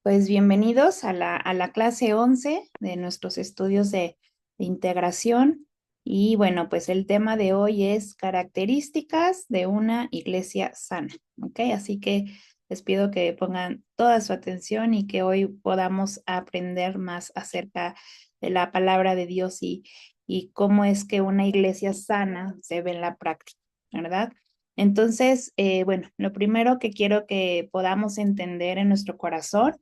Pues bienvenidos a la clase 11 de nuestros estudios de integración. Y bueno, pues el tema de hoy es características de una iglesia sana, ¿ok? Así que les pido que pongan toda su atención y que hoy podamos aprender más acerca de la palabra de Dios y cómo es que una iglesia sana se ve en la práctica, ¿verdad? Entonces, bueno, lo primero que quiero que podamos entender en nuestro corazón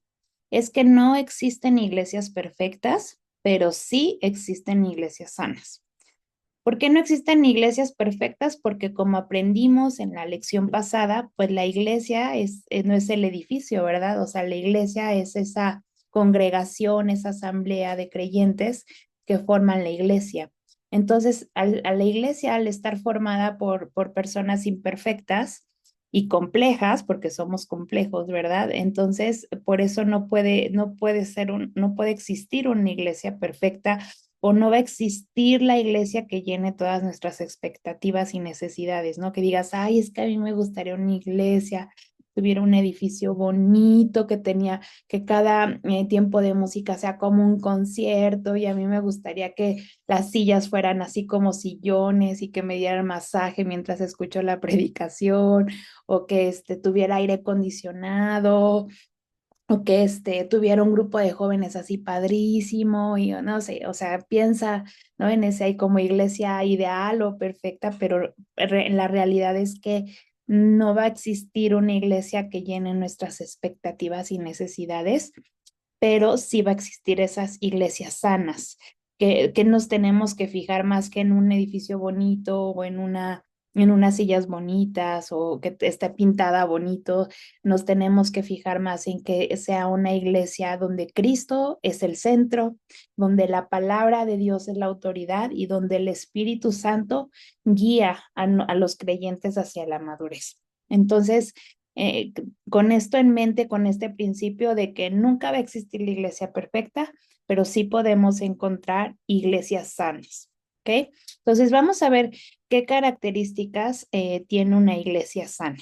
es que no existen iglesias perfectas, pero sí existen iglesias sanas. ¿Por qué no existen iglesias perfectas? Porque como aprendimos en la lección pasada, pues la iglesia no es el edificio, ¿verdad? O sea, la iglesia es esa congregación, esa asamblea de creyentes que forman la iglesia. Entonces, a la iglesia, al estar formada por personas imperfectas y complejas, porque somos complejos, ¿verdad? Entonces, por eso no puede existir una iglesia perfecta o no va a existir la iglesia que llene todas nuestras expectativas y necesidades, ¿no? Que digas, ay, es que a mí me gustaría una iglesia, tuviera un edificio bonito, que cada tiempo de música sea como un concierto y a mí me gustaría que las sillas fueran así como sillones y que me dieran masaje mientras escucho la predicación o que tuviera aire acondicionado o que tuviera un grupo de jóvenes así padrísimo y no sé, o sea, piensa, ¿no? En ese ahí como iglesia ideal o perfecta, pero la realidad es que no va a existir una iglesia que llene nuestras expectativas y necesidades, pero sí va a existir esas iglesias sanas, que nos tenemos que fijar más que en un edificio bonito o en unas sillas bonitas o que esté pintada bonito, nos tenemos que fijar más en que sea una iglesia donde Cristo es el centro, donde la palabra de Dios es la autoridad y donde el Espíritu Santo guía a los creyentes hacia la madurez. Entonces, eh, con esto en mente, con este principio de que nunca va a existir la iglesia perfecta, pero sí podemos encontrar iglesias sanas. ¿Ok? Entonces vamos a ver qué características tiene una iglesia sana.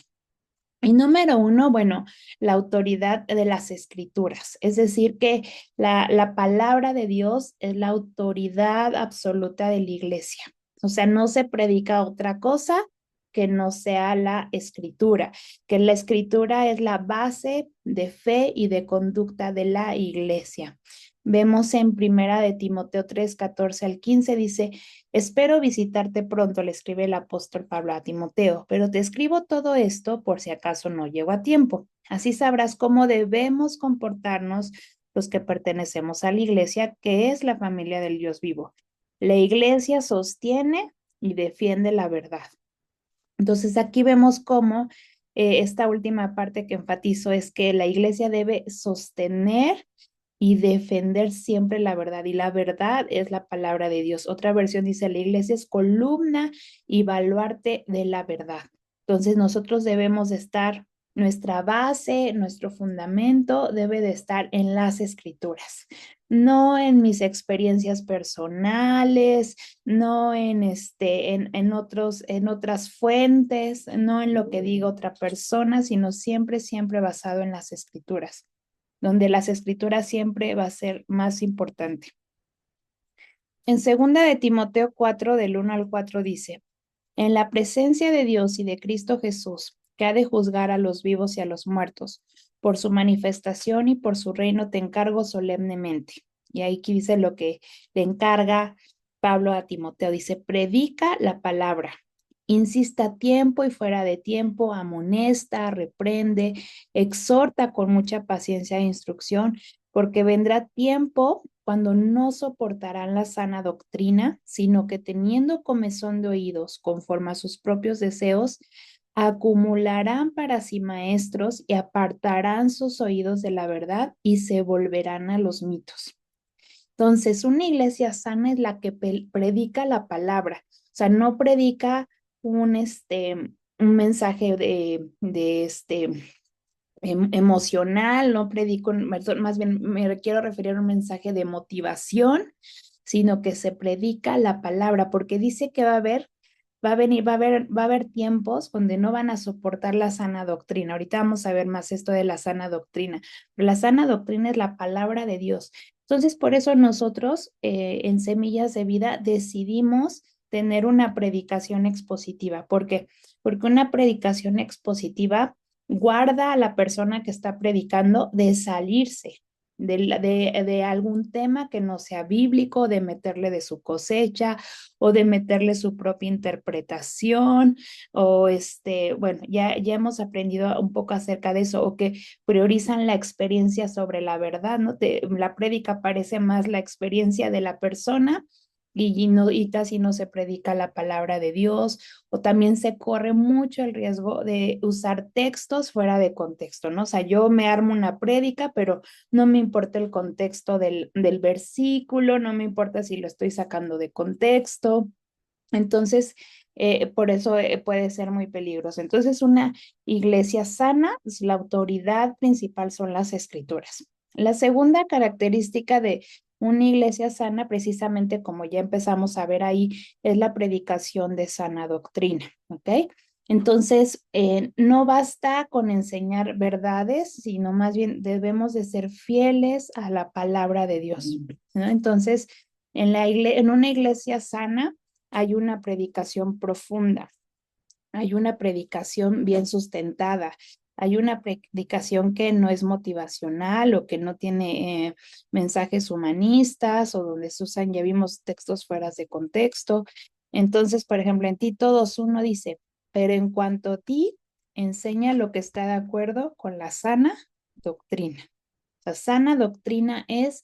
Y número uno, bueno, la autoridad de las escrituras, es decir, que la palabra de Dios es la autoridad absoluta de la iglesia. O sea, no se predica otra cosa que no sea la escritura, que la escritura es la base de fe y de conducta de la iglesia. Vemos en Primera de Timoteo 3, 14 al 15, dice, espero visitarte pronto, le escribe el apóstol Pablo a Timoteo, pero te escribo todo esto por si acaso no llego a tiempo. Así sabrás cómo debemos comportarnos los que pertenecemos a la iglesia, que es la familia del Dios vivo. La iglesia sostiene y defiende la verdad. Entonces aquí vemos cómo esta última parte que enfatizo es que la iglesia debe sostener y defender siempre la verdad. Y la verdad es la palabra de Dios. Otra versión dice, la iglesia es columna y baluarte de la verdad. Entonces nosotros debemos de estar, nuestra base, nuestro fundamento debe de estar en las escrituras, no en mis experiencias personales, no en otras fuentes, no en lo que diga otra persona, sino siempre, siempre basado en las escrituras, donde las escrituras siempre va a ser más importante. En segunda de Timoteo 4, del 1 al 4 dice, en la presencia de Dios y de Cristo Jesús, que ha de juzgar a los vivos y a los muertos, por su manifestación y por su reino te encargo solemnemente. Y ahí aquí dice lo que le encarga Pablo a Timoteo, dice, predica la palabra, insista a tiempo y fuera de tiempo, amonesta, reprende, exhorta con mucha paciencia e instrucción, porque vendrá tiempo cuando no soportarán la sana doctrina, sino que teniendo comezón de oídos conforme a sus propios deseos, acumularán para sí maestros y apartarán sus oídos de la verdad y se volverán a los mitos. Entonces, una iglesia sana es la que predica la palabra, o sea, no predica un mensaje emocional, no predico, más bien me quiero referir a un mensaje de motivación, sino que se predica la palabra, porque dice que va a haber va a haber tiempos donde no van a soportar la sana doctrina. Ahorita vamos a ver más esto de la sana doctrina. Pero la sana doctrina es la palabra de Dios. Entonces, por eso nosotros en Semillas de Vida decidimos tener una predicación expositiva. ¿Por qué? Porque una predicación expositiva guarda a la persona que está predicando de salirse de algún tema que no sea bíblico, de meterle de su cosecha o de meterle su propia interpretación, o bueno, ya hemos aprendido un poco acerca de eso, o que priorizan la experiencia sobre la verdad, ¿no? La prédica parece más la experiencia de la persona y casi no se predica la palabra de Dios, o también se corre mucho el riesgo de usar textos fuera de contexto, ¿no? O sea, yo me armo una prédica, pero no me importa el contexto del versículo, no me importa si lo estoy sacando de contexto. Entonces, por eso puede ser muy peligroso. Entonces, una iglesia sana, pues, la autoridad principal son las escrituras. La segunda característica de una iglesia sana, precisamente como ya empezamos a ver ahí, es la predicación de sana doctrina, ¿ok? Entonces, no basta con enseñar verdades, sino más bien debemos de ser fieles a la palabra de Dios, ¿no? Entonces, en una iglesia sana hay una predicación profunda, hay una predicación bien sustentada, hay una predicación que no es motivacional o que no tiene mensajes humanistas o donde se usan, ya vimos, textos fuera de contexto. Entonces, por ejemplo, en Tito 2:1 dice, pero en cuanto a ti, enseña lo que está de acuerdo con la sana doctrina. La sana doctrina es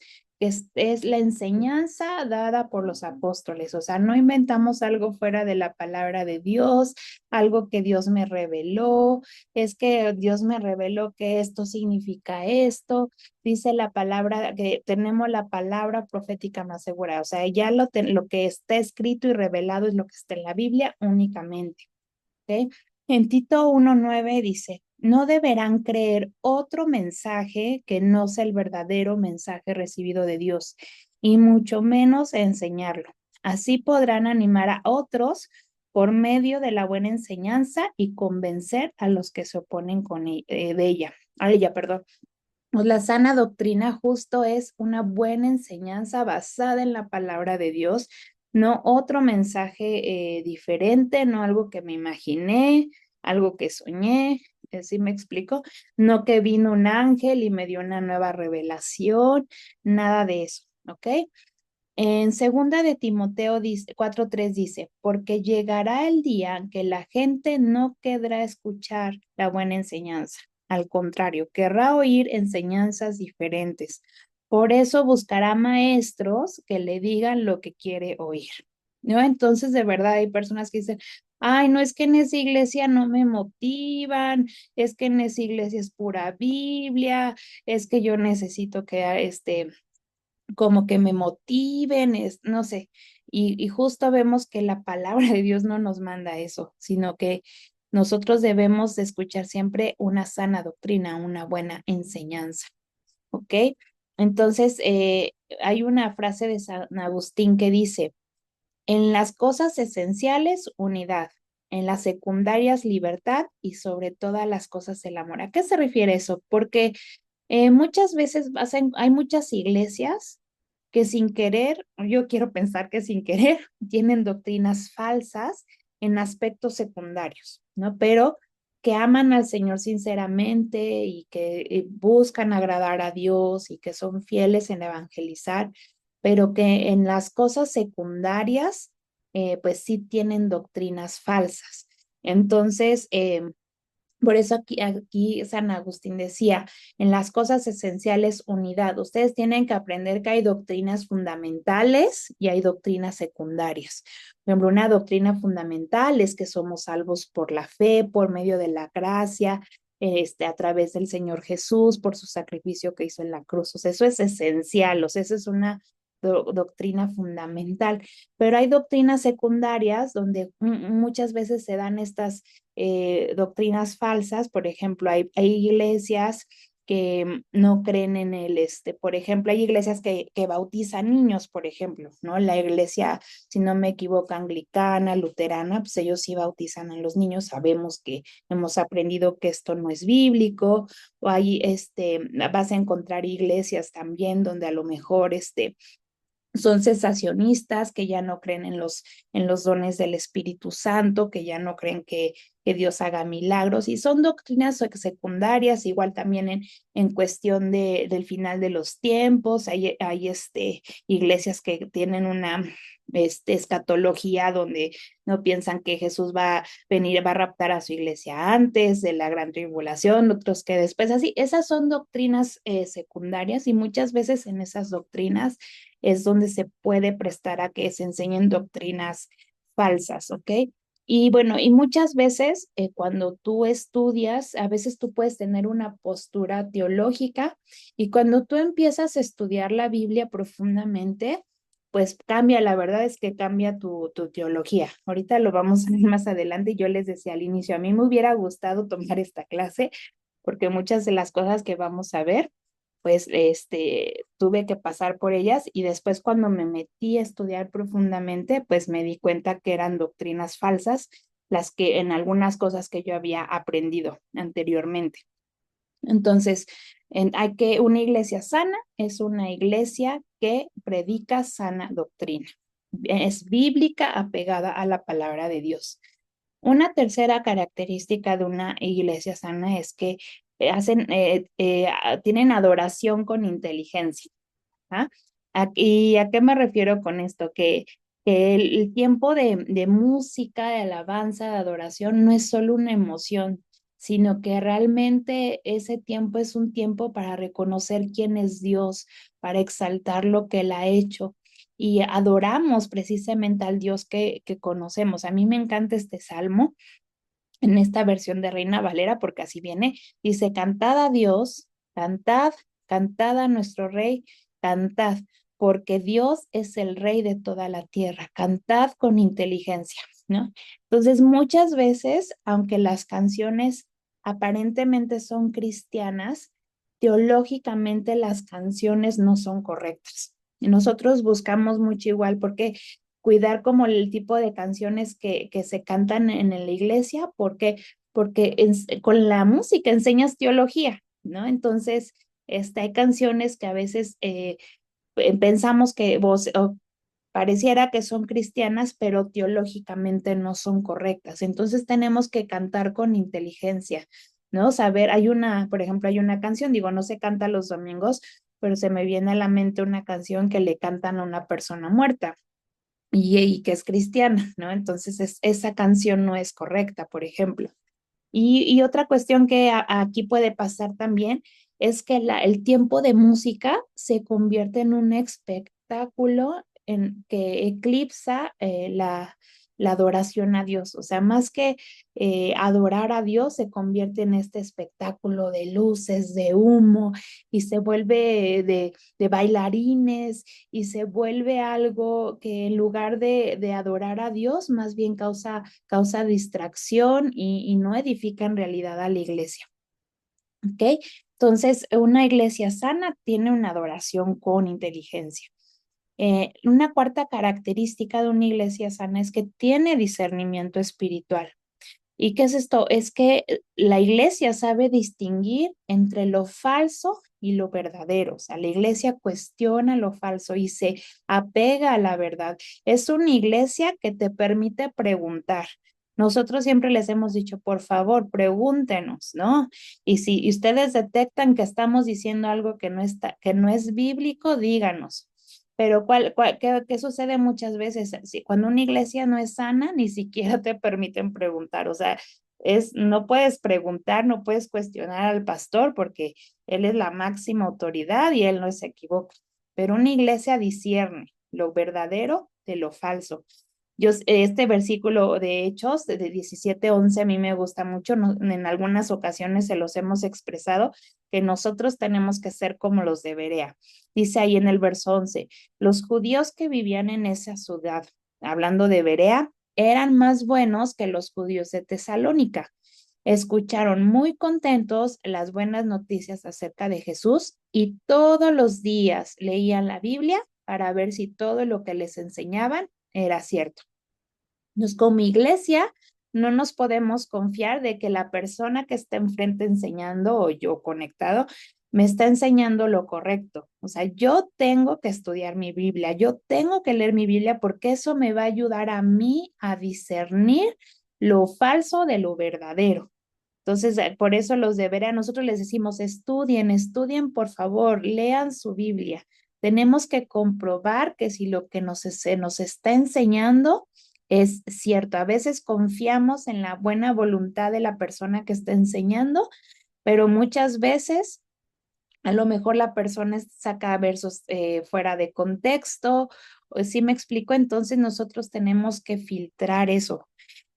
la enseñanza dada por los apóstoles, o sea, no inventamos algo fuera de la palabra de Dios, algo que Dios me reveló, es que Dios me reveló que esto significa esto, dice la palabra, que tenemos la palabra profética más segura, o sea, ya lo que está escrito y revelado es lo que está en la Biblia únicamente. ¿Ok? En Tito 1:9 dice, no deberán creer otro mensaje que no sea el verdadero mensaje recibido de Dios, y mucho menos enseñarlo. Así podrán animar a otros por medio de la buena enseñanza y convencer a los que se oponen de ella, a ella, perdón. Pues la sana doctrina justo es una buena enseñanza basada en la palabra de Dios, no otro mensaje diferente, no algo que me imaginé, algo que soñé, ¿sí me explico? No que vino un ángel y me dio una nueva revelación, nada de eso, ¿ok? En segunda de Timoteo 4:3 dice, porque llegará el día en que la gente no querrá escuchar la buena enseñanza. Al contrario, querrá oír enseñanzas diferentes. Por eso buscará maestros que le digan lo que quiere oír. ¿No? Entonces, de verdad, hay personas que dicen, ay, no es que en esa iglesia no me motivan, es que en esa iglesia es pura Biblia, es que yo necesito que como que me motiven, no sé. Y justo vemos que la palabra de Dios no nos manda eso, sino que nosotros debemos de escuchar siempre una sana doctrina, una buena enseñanza, ¿ok? Entonces, hay una frase de San Agustín que dice, en las cosas esenciales, unidad, en las secundarias, libertad y sobre todas las cosas el amor. ¿A qué se refiere eso? Porque muchas veces hay muchas iglesias que sin querer, yo quiero pensar que sin querer, tienen doctrinas falsas en aspectos secundarios, ¿no? Pero que aman al Señor sinceramente y que buscan agradar a Dios y que son fieles en evangelizar, pero que en las cosas secundarias, pues sí tienen doctrinas falsas. Entonces, por eso aquí San Agustín decía, en las cosas esenciales, unidad. Ustedes tienen que aprender que hay doctrinas fundamentales y hay doctrinas secundarias. Por ejemplo, una doctrina fundamental es que somos salvos por la fe, por medio de la gracia, a través del Señor Jesús, por su sacrificio que hizo en la cruz. O sea, eso es esencial, o sea, eso es una doctrina fundamental. Pero hay doctrinas secundarias donde muchas veces se dan estas doctrinas falsas. Por ejemplo, hay iglesias que no creen en el, por ejemplo, hay iglesias que bautizan niños, por ejemplo, ¿no? La iglesia, si no me equivoco, anglicana, luterana, pues ellos sí bautizan a los niños, sabemos que hemos aprendido que esto no es bíblico, o ahí, vas a encontrar iglesias también donde a lo mejor, son cesacionistas, que ya no creen en los dones del Espíritu Santo, que ya no creen que Dios haga milagros, y son doctrinas secundarias, igual también en cuestión del final de los tiempos, hay iglesias que tienen una escatología donde no piensan que Jesús va a venir, va a raptar a su iglesia antes de la gran tribulación, otros que después, así, esas son doctrinas secundarias, y muchas veces en esas doctrinas es donde se puede prestar a que se enseñen doctrinas falsas, ¿ok? Y bueno, y muchas veces cuando tú estudias, a veces tú puedes tener una postura teológica, y cuando tú empiezas a estudiar la Biblia profundamente, pues cambia, la verdad es que cambia tu teología. Ahorita lo vamos a ver más adelante. Yo les decía al inicio, a mí me hubiera gustado tomar esta clase porque muchas de las cosas que vamos a ver, pues tuve que pasar por ellas, y después cuando me metí a estudiar profundamente, pues me di cuenta que eran doctrinas falsas las que en algunas cosas que yo había aprendido anteriormente. Entonces, una iglesia sana es una iglesia que predica sana doctrina. Es bíblica, apegada a la palabra de Dios. Una tercera característica de una iglesia sana es que tienen adoración con inteligencia. ¿Ah? ¿Y a qué me refiero con esto? Que el tiempo de música, de alabanza, de adoración no es solo una emoción, sino que realmente ese tiempo es un tiempo para reconocer quién es Dios, para exaltar lo que Él ha hecho. Y adoramos precisamente al Dios que conocemos. A mí me encanta este salmo en esta versión de Reina Valera, porque así viene, dice, cantad a Dios, cantad, cantad a nuestro Rey, cantad, porque Dios es el Rey de toda la tierra, cantad con inteligencia, ¿no? Entonces, muchas veces, aunque las canciones aparentemente son cristianas, teológicamente las canciones no son correctas. Y nosotros buscamos mucho igual porque cuidar como el tipo de canciones que se cantan en la iglesia, porque con la música enseñas teología, ¿no? Entonces, hay canciones que a veces pensamos que pareciera que son cristianas, pero teológicamente no son correctas. Entonces tenemos que cantar con inteligencia, ¿no? Saber, por ejemplo, hay una canción, digo, no se canta los domingos, pero se me viene a la mente una canción que le cantan a una persona muerta y que es cristiana, ¿no? Entonces esa canción no es correcta, por ejemplo. Y otra cuestión que aquí puede pasar también es que el tiempo de música se convierte en un espectáculo que eclipsa la adoración a Dios. O sea, más que adorar a Dios, se convierte en este espectáculo de luces, de humo, y se vuelve de bailarines, y se vuelve algo que en lugar de adorar a Dios, más bien causa distracción y no edifica en realidad a la iglesia. ¿Ok? Entonces, una iglesia sana tiene una adoración con inteligencia. Una cuarta característica de una iglesia sana es que tiene discernimiento espiritual. ¿Y qué es esto? Es que la iglesia sabe distinguir entre lo falso y lo verdadero. O sea, la iglesia cuestiona lo falso y se apega a la verdad. Es una iglesia que te permite preguntar. Nosotros siempre les hemos dicho, por favor, pregúntenos, ¿no? Y si ustedes detectan que estamos diciendo algo que no es bíblico, díganos. Pero ¿qué sucede muchas veces? Cuando una iglesia no es sana, ni siquiera te permiten preguntar. O sea, no puedes preguntar, no puedes cuestionar al pastor porque él es la máxima autoridad y él no se equivoca. Pero una iglesia discierne lo verdadero de lo falso. Este versículo de Hechos, de 17:11, a mí me gusta mucho. En algunas ocasiones se los hemos expresado, que nosotros tenemos que ser como los de Berea. Dice ahí en el verso 11, los judíos que vivían en esa ciudad, hablando de Berea, eran más buenos que los judíos de Tesalónica. Escucharon muy contentos las buenas noticias acerca de Jesús y todos los días leían la Biblia para ver si todo lo que les enseñaban era cierto. Nos, como iglesia, no nos podemos confiar de que la persona que está enfrente enseñando o yo conectado me está enseñando lo correcto. O sea, yo tengo que estudiar mi Biblia, yo tengo que leer mi Biblia porque eso me va a ayudar a mí a discernir lo falso de lo verdadero. Entonces, por eso los deberes, nosotros les decimos, estudien, estudien, por favor, lean su Biblia. Tenemos que comprobar que si lo que se nos está enseñando es cierto. A veces confiamos en la buena voluntad de la persona que está enseñando, pero muchas veces a lo mejor la persona saca versos fuera de contexto. O si me explico, entonces nosotros tenemos que filtrar eso.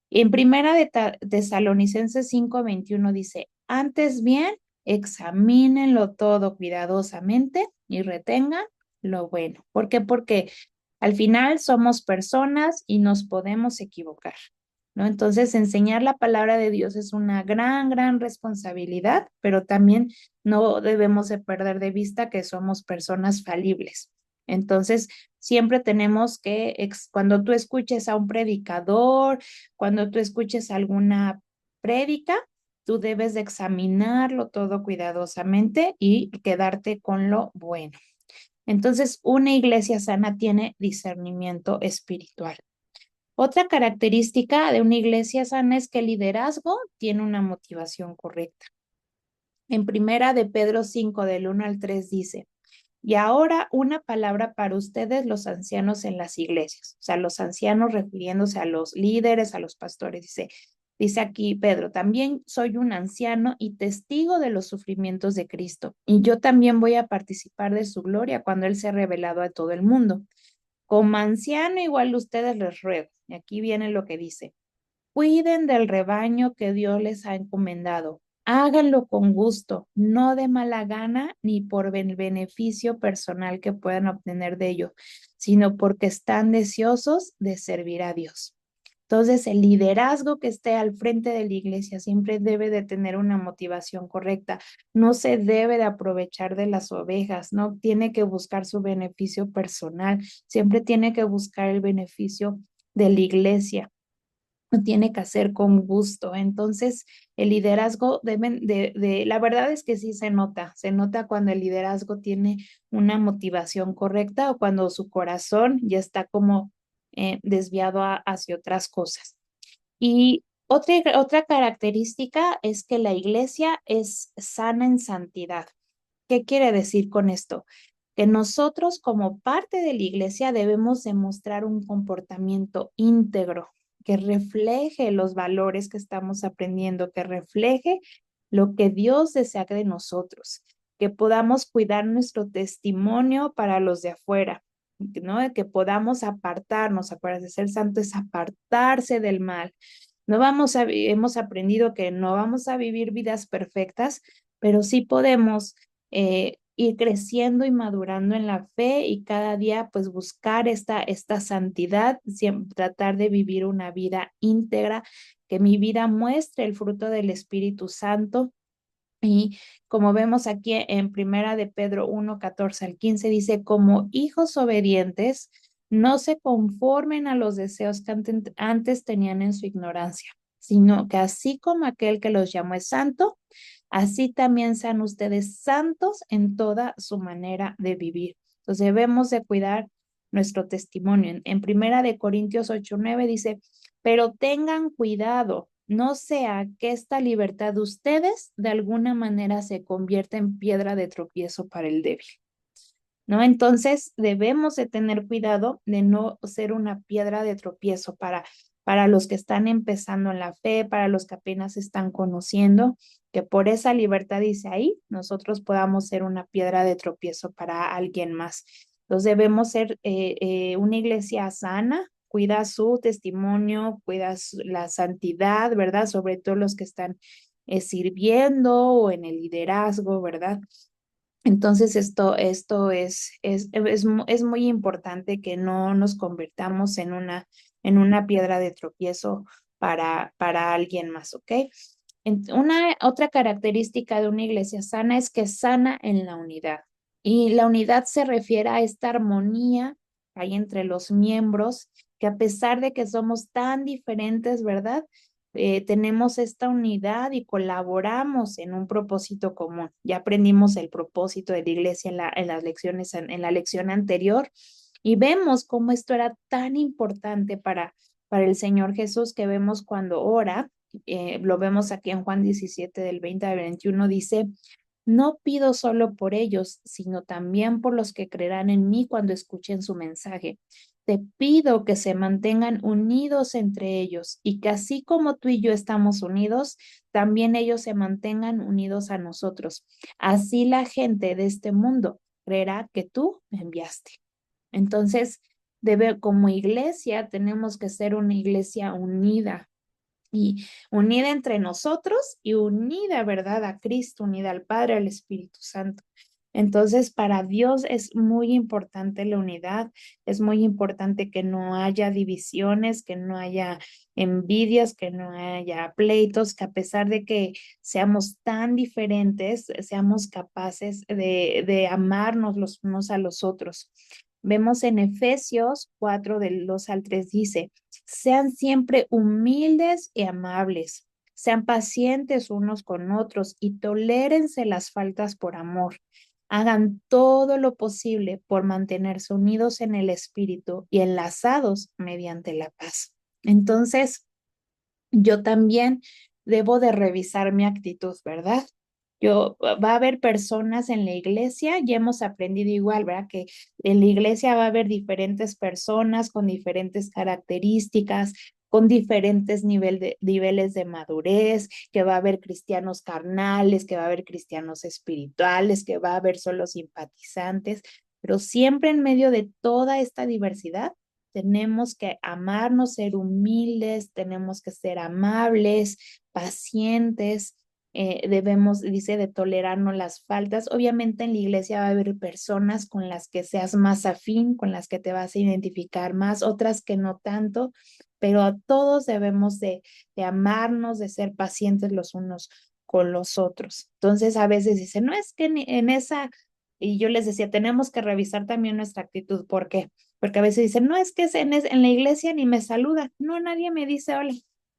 En primera de Tesalonicenses 5:21 dice, antes bien, examínenlo todo cuidadosamente y retengan lo bueno. ¿Por qué? Porque al final somos personas y nos podemos equivocar, ¿no? Entonces, enseñar la palabra de Dios es una gran, gran responsabilidad, pero también no debemos de perder de vista que somos personas falibles. Entonces, siempre tenemos que, cuando tú escuches a un predicador, cuando tú escuches alguna prédica, tú debes de examinarlo todo cuidadosamente y quedarte con lo bueno. Entonces, una iglesia sana tiene discernimiento espiritual. Otra característica de una iglesia sana es que el liderazgo tiene una motivación correcta. En primera de Pedro 5, del 1 al 3 dice, y ahora una palabra para ustedes, los ancianos en las iglesias. O sea, los ancianos refiriéndose a los líderes, a los pastores. Dice aquí Pedro, también soy un anciano y testigo de los sufrimientos de Cristo. Y yo también voy a participar de su gloria cuando Él sea revelado a todo el mundo. Como anciano, igual ustedes les ruego. Y aquí viene lo que dice. Cuiden del rebaño que Dios les ha encomendado. Háganlo con gusto, no de mala gana ni por el beneficio personal que puedan obtener de ello, sino porque están deseosos de servir a Dios. Entonces, el liderazgo que esté al frente de la iglesia siempre debe de tener una motivación correcta. No se debe de aprovechar de las ovejas, no tiene que buscar su beneficio personal, siempre tiene que buscar el beneficio de la iglesia, tiene que hacer con gusto. Entonces, el liderazgo la verdad es que sí se nota cuando el liderazgo tiene una motivación correcta o cuando su corazón ya está como desviado hacia otras cosas. Y otra característica es que la iglesia es sana en santidad. ¿Qué quiere decir con esto? Que nosotros como parte de la iglesia debemos demostrar un comportamiento íntegro que refleje los valores que estamos aprendiendo, que refleje lo que Dios desea de nosotros, que podamos cuidar nuestro testimonio para los de afuera, ¿no? Que podamos apartarnos. Acuérdense, ser santo es apartarse del mal. Hemos aprendido que no vamos a vivir vidas perfectas, pero sí podemos ir creciendo y madurando en la fe y cada día pues buscar esta santidad, siempre, tratar de vivir una vida íntegra, que mi vida muestre el fruto del Espíritu Santo. Y como vemos aquí en Primera de Pedro 1:14 al 15 dice, como hijos obedientes, no se conformen a los deseos que antes tenían en su ignorancia, sino que así como aquel que los llamó es santo, así también sean ustedes santos en toda su manera de vivir. Entonces debemos de cuidar nuestro testimonio. En Primera de Corintios 8:9 dice, pero tengan cuidado, no sea que esta libertad de ustedes de alguna manera se convierta en piedra de tropiezo para el débil, ¿no? Entonces debemos de tener cuidado de no ser una piedra de tropiezo para los que están empezando en la fe, para los que apenas están conociendo, que por esa libertad dice ahí, nosotros podamos ser una piedra de tropiezo para alguien más. Entonces debemos ser una iglesia sana, cuida su testimonio, cuida la santidad, ¿verdad? Sobre todo los que están sirviendo o en el liderazgo, ¿verdad? Entonces, esto es muy importante que no nos convirtamos en una piedra de tropiezo para alguien más, ¿ok? Una otra característica de una iglesia sana es que es sana en la unidad. Y la unidad se refiere a esta armonía que hay entre los miembros, que a pesar de que somos tan diferentes, ¿verdad? Tenemos esta unidad y colaboramos en un propósito común. Ya aprendimos el propósito de la iglesia en las lecciones, en la lección anterior, y vemos cómo esto era tan importante para el Señor Jesús, que vemos cuando ora. Lo vemos aquí en Juan 17 del 20 al 21, dice: no pido solo por ellos, sino también por los que creerán en mí cuando escuchen su mensaje. Te pido que se mantengan unidos entre ellos y que así como tú y yo estamos unidos, también ellos se mantengan unidos a nosotros. Así la gente de este mundo creerá que tú me enviaste. Entonces, como iglesia, tenemos que ser una iglesia unida, y unida entre nosotros y unida, ¿verdad? A Cristo, unida al Padre, al Espíritu Santo. Entonces, para Dios es muy importante la unidad, es muy importante que no haya divisiones, que no haya envidias, que no haya pleitos, que a pesar de que seamos tan diferentes, seamos capaces de amarnos los unos a los otros. Vemos en Efesios 4, del 2 al 3, dice: sean siempre humildes y amables, sean pacientes unos con otros y tolérense las faltas por amor. Hagan todo lo posible por mantenerse unidos en el espíritu y enlazados mediante la paz. Entonces, yo también debo de revisar mi actitud, ¿verdad? Va a haber personas en la iglesia, ya hemos aprendido igual, ¿verdad? Que en la iglesia va a haber diferentes personas con diferentes características, con diferentes niveles de madurez, que va a haber cristianos carnales, que va a haber cristianos espirituales, que va a haber solo simpatizantes, pero siempre en medio de toda esta diversidad tenemos que amarnos, ser humildes, tenemos que ser amables, pacientes. Debemos, dice, de tolerarnos las faltas. Obviamente en la iglesia va a haber personas con las que seas más afín, con las que te vas a identificar más, otras que no tanto, pero a todos debemos de amarnos, de ser pacientes los unos con los otros. Entonces a veces dicen, no es que en esa, y yo les decía, tenemos que revisar también nuestra actitud. ¿Por qué? Porque a veces dicen, no, es que en la iglesia ni me saluda, no, nadie me dice hola,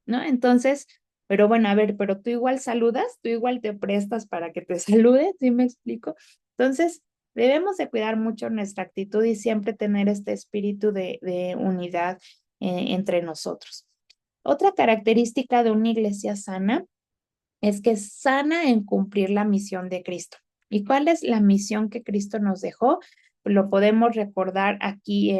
¿no? Entonces, pero bueno, a ver, pero tú igual saludas, tú igual te prestas para que te salude, ¿sí me explico? Entonces, debemos de cuidar mucho nuestra actitud y siempre tener este espíritu de unidad entre nosotros. Otra característica de una iglesia sana es que es sana en cumplir la misión de Cristo. ¿Y cuál es la misión que Cristo nos dejó? Lo podemos recordar aquí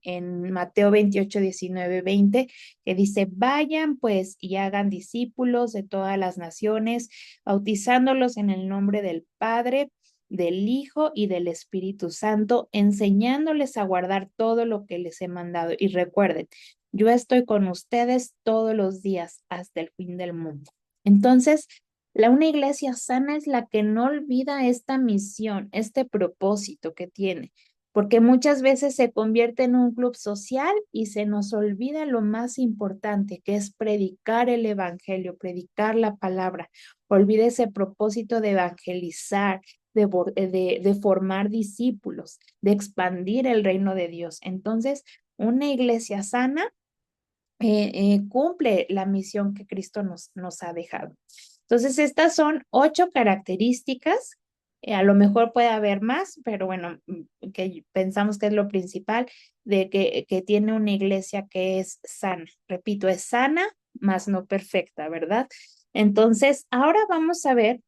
en Mateo 28, 19, 20, que dice: vayan pues y hagan discípulos de todas las naciones, bautizándolos en el nombre del Padre, del Hijo y del Espíritu Santo, enseñándoles a guardar todo lo que les he mandado. Y recuerden, yo estoy con ustedes todos los días hasta el fin del mundo. Entonces, una iglesia sana es la que no olvida esta misión, este propósito que tiene, porque muchas veces se convierte en un club social y se nos olvida lo más importante, que es predicar el evangelio, predicar la palabra. Olvida ese propósito de evangelizar, de formar discípulos, de expandir el reino de Dios. Entonces, una iglesia sana cumple la misión que Cristo nos ha dejado. Entonces, estas son 8 características. A lo mejor puede haber más, pero bueno, que pensamos que es lo principal de que tiene una iglesia que es sana. Repito, es sana, mas no perfecta, ¿verdad? Entonces, ahora vamos a ver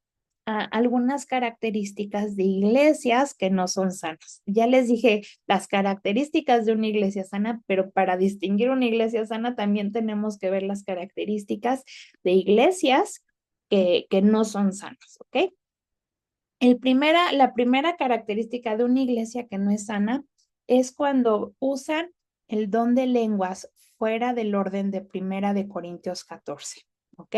algunas características de iglesias que no son sanas. Ya les dije las características de una iglesia sana, pero para distinguir una iglesia sana también tenemos que ver las características de iglesias que no son sanas, ¿ok? La primera característica de una iglesia que no es sana es cuando usan el don de lenguas fuera del orden de Primera de Corintios 14. ¿Ok?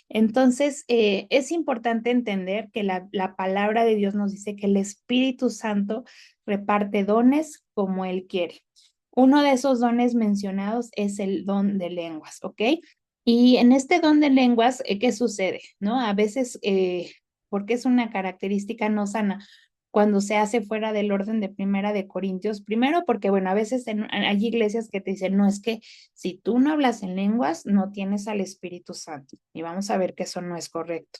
Entonces, es importante entender que la palabra de Dios nos dice que el Espíritu Santo reparte dones como Él quiere. Uno de esos dones mencionados es el don de lenguas, ¿ok? Y en este don de lenguas, ¿qué sucede? ¿No? A veces, porque es una característica no sana, cuando se hace fuera del orden de Primera de Corintios, primero porque, bueno, a veces hay iglesias que te dicen, no, es que si tú no hablas en lenguas, no tienes al Espíritu Santo. Y vamos a ver que eso no es correcto.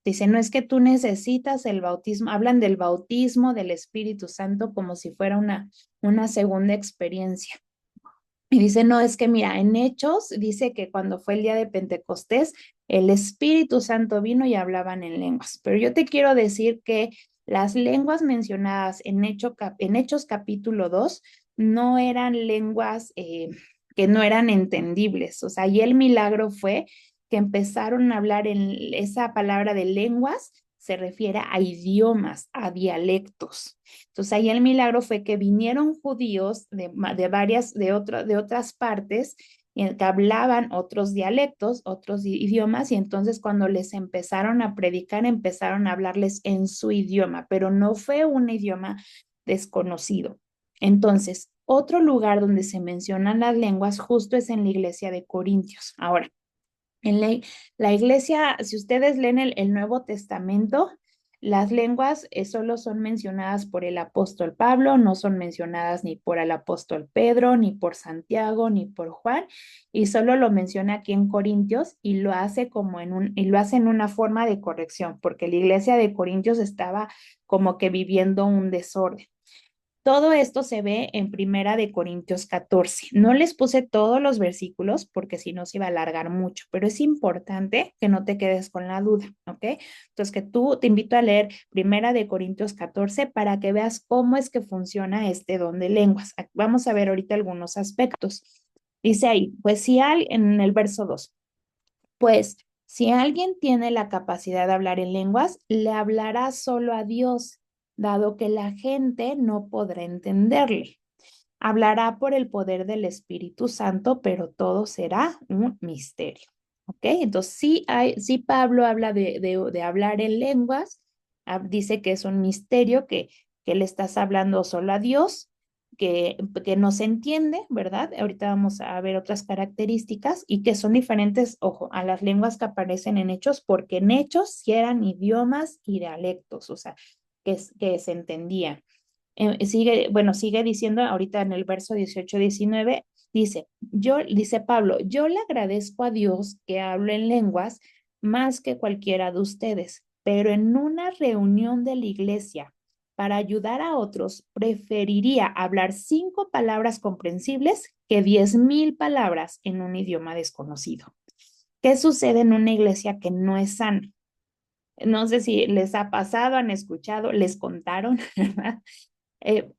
Dicen, no es que tú necesitas el bautismo, hablan del bautismo del Espíritu Santo como si fuera una segunda experiencia. Y dice, no, es que mira, en Hechos dice que cuando fue el día de Pentecostés, el Espíritu Santo vino y hablaban en lenguas. Pero yo te quiero decir que las lenguas mencionadas en Hechos capítulo 2 no eran lenguas que no eran entendibles. O sea, y el milagro fue que empezaron a hablar en esa palabra de lenguas, se refiere a idiomas, a dialectos. Entonces ahí el milagro fue que vinieron judíos de otras partes que hablaban otros dialectos, otros idiomas, y entonces cuando les empezaron a predicar, empezaron a hablarles en su idioma, pero no fue un idioma desconocido. Entonces, otro lugar donde se mencionan las lenguas justo es en la iglesia de Corintios. Ahora, en la iglesia, si ustedes leen el Nuevo Testamento, las lenguas solo son mencionadas por el apóstol Pablo, no son mencionadas ni por el apóstol Pedro, ni por Santiago, ni por Juan, y solo lo menciona aquí en Corintios y lo hace y lo hace en una forma de corrección, porque la iglesia de Corintios estaba como que viviendo un desorden. Todo esto se ve en Primera de Corintios 14. No les puse todos los versículos porque si no se iba a alargar mucho, pero es importante que no te quedes con la duda, ¿ok? Entonces que tú te invito a leer Primera de Corintios 14 para que veas cómo es que funciona este don de lenguas. Vamos a ver ahorita algunos aspectos. Dice ahí, pues si hay en el verso 2. Pues si alguien tiene la capacidad de hablar en lenguas, le hablará solo a Dios, dado que la gente no podrá entenderle. Hablará por el poder del Espíritu Santo, pero todo será un misterio. ¿Ok? Entonces, sí Pablo habla de hablar en lenguas, dice que es un misterio, que le estás hablando solo a Dios, que no se entiende, ¿verdad? Ahorita vamos a ver otras características y que son diferentes, ojo, a las lenguas que aparecen en Hechos, porque en Hechos sí eran idiomas y dialectos, o sea, que se entendían. Sigue diciendo ahorita en el verso 18-19, dice Pablo, yo le agradezco a Dios que hablo en lenguas más que cualquiera de ustedes, pero en una reunión de la iglesia para ayudar a otros, preferiría hablar 5 palabras comprensibles que 10,000 palabras en un idioma desconocido. ¿Qué sucede en una iglesia que no es sana? No sé si les ha pasado, han escuchado, les contaron, ¿verdad?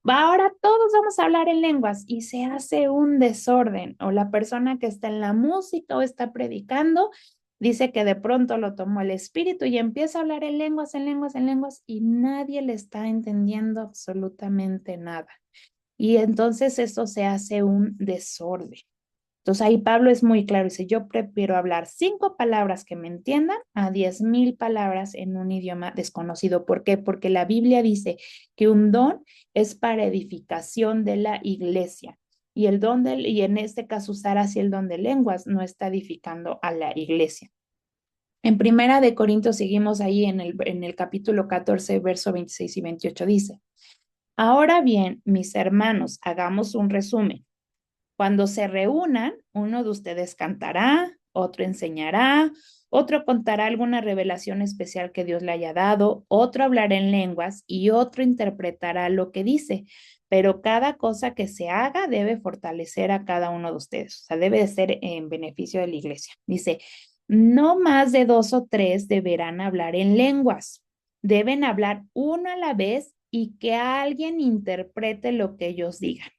Ahora todos vamos a hablar en lenguas y se hace un desorden o la persona que está en la música o está predicando dice que de pronto lo tomó el espíritu y empieza a hablar en lenguas, en lenguas, en lenguas y nadie le está entendiendo absolutamente nada. Y entonces eso se hace un desorden. Entonces ahí Pablo es muy claro, dice, yo prefiero hablar 5 palabras que me entiendan a 10,000 palabras en un idioma desconocido. ¿Por qué? Porque la Biblia dice que un don es para edificación de la iglesia. Y en este caso usar así el don de lenguas no está edificando a la iglesia. En Primera de Corintios seguimos ahí en el capítulo 14, verso 26 y 28 dice, ahora bien, mis hermanos, hagamos un resumen. Cuando se reúnan, uno de ustedes cantará, otro enseñará, otro contará alguna revelación especial que Dios le haya dado, otro hablará en lenguas y otro interpretará lo que dice. Pero cada cosa que se haga debe fortalecer a cada uno de ustedes, o sea, debe de ser en beneficio de la iglesia. Dice, no más de 2 o 3 deberán hablar en lenguas. Deben hablar uno a la vez y que alguien interprete lo que ellos digan.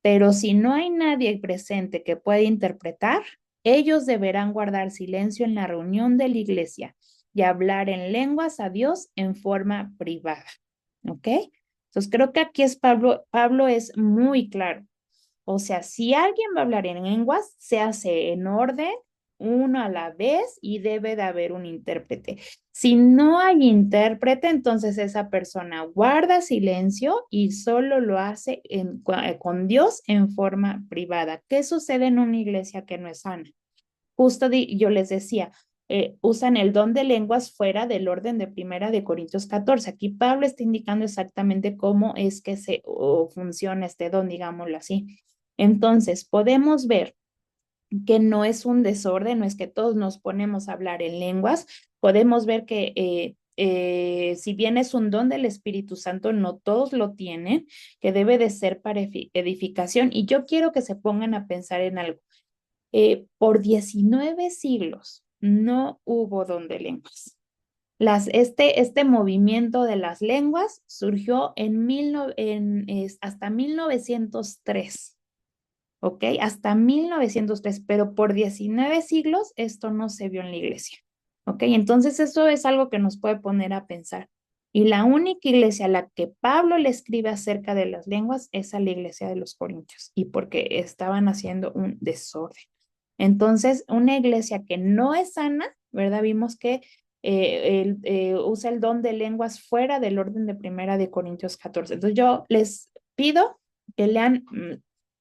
Pero si no hay nadie presente que pueda interpretar, ellos deberán guardar silencio en la reunión de la iglesia y hablar en lenguas a Dios en forma privada. ¿Ok? Entonces creo que aquí es Pablo es muy claro. O sea, si alguien va a hablar en lenguas, se hace en orden, uno a la vez y debe de haber un intérprete. Si no hay intérprete, entonces esa persona guarda silencio y solo lo hace con Dios en forma privada. ¿Qué sucede en una iglesia que no es sana? justo yo les decía, usan el don de lenguas fuera del orden de Primera de Corintios 14. Aquí Pablo está indicando exactamente cómo es que funciona este don, digámoslo así. Entonces, podemos ver que no es un desorden, no es que todos nos ponemos a hablar en lenguas, podemos ver que si bien es un don del Espíritu Santo, no todos lo tienen, que debe de ser para edificación. Y yo quiero que se pongan a pensar en algo. Por 19 siglos no hubo don de lenguas. Este movimiento de las lenguas surgió hasta 1903. ¿Ok? Hasta 1903, pero por 19 siglos esto no se vio en la iglesia. ¿Ok? Entonces eso es algo que nos puede poner a pensar. Y la única iglesia a la que Pablo le escribe acerca de las lenguas es a la iglesia de los Corintios, y porque estaban haciendo un desorden. Entonces, una iglesia que no es sana, ¿verdad? Vimos que usa el don de lenguas fuera del orden de Primera de Corintios 14. Entonces yo les pido que lean,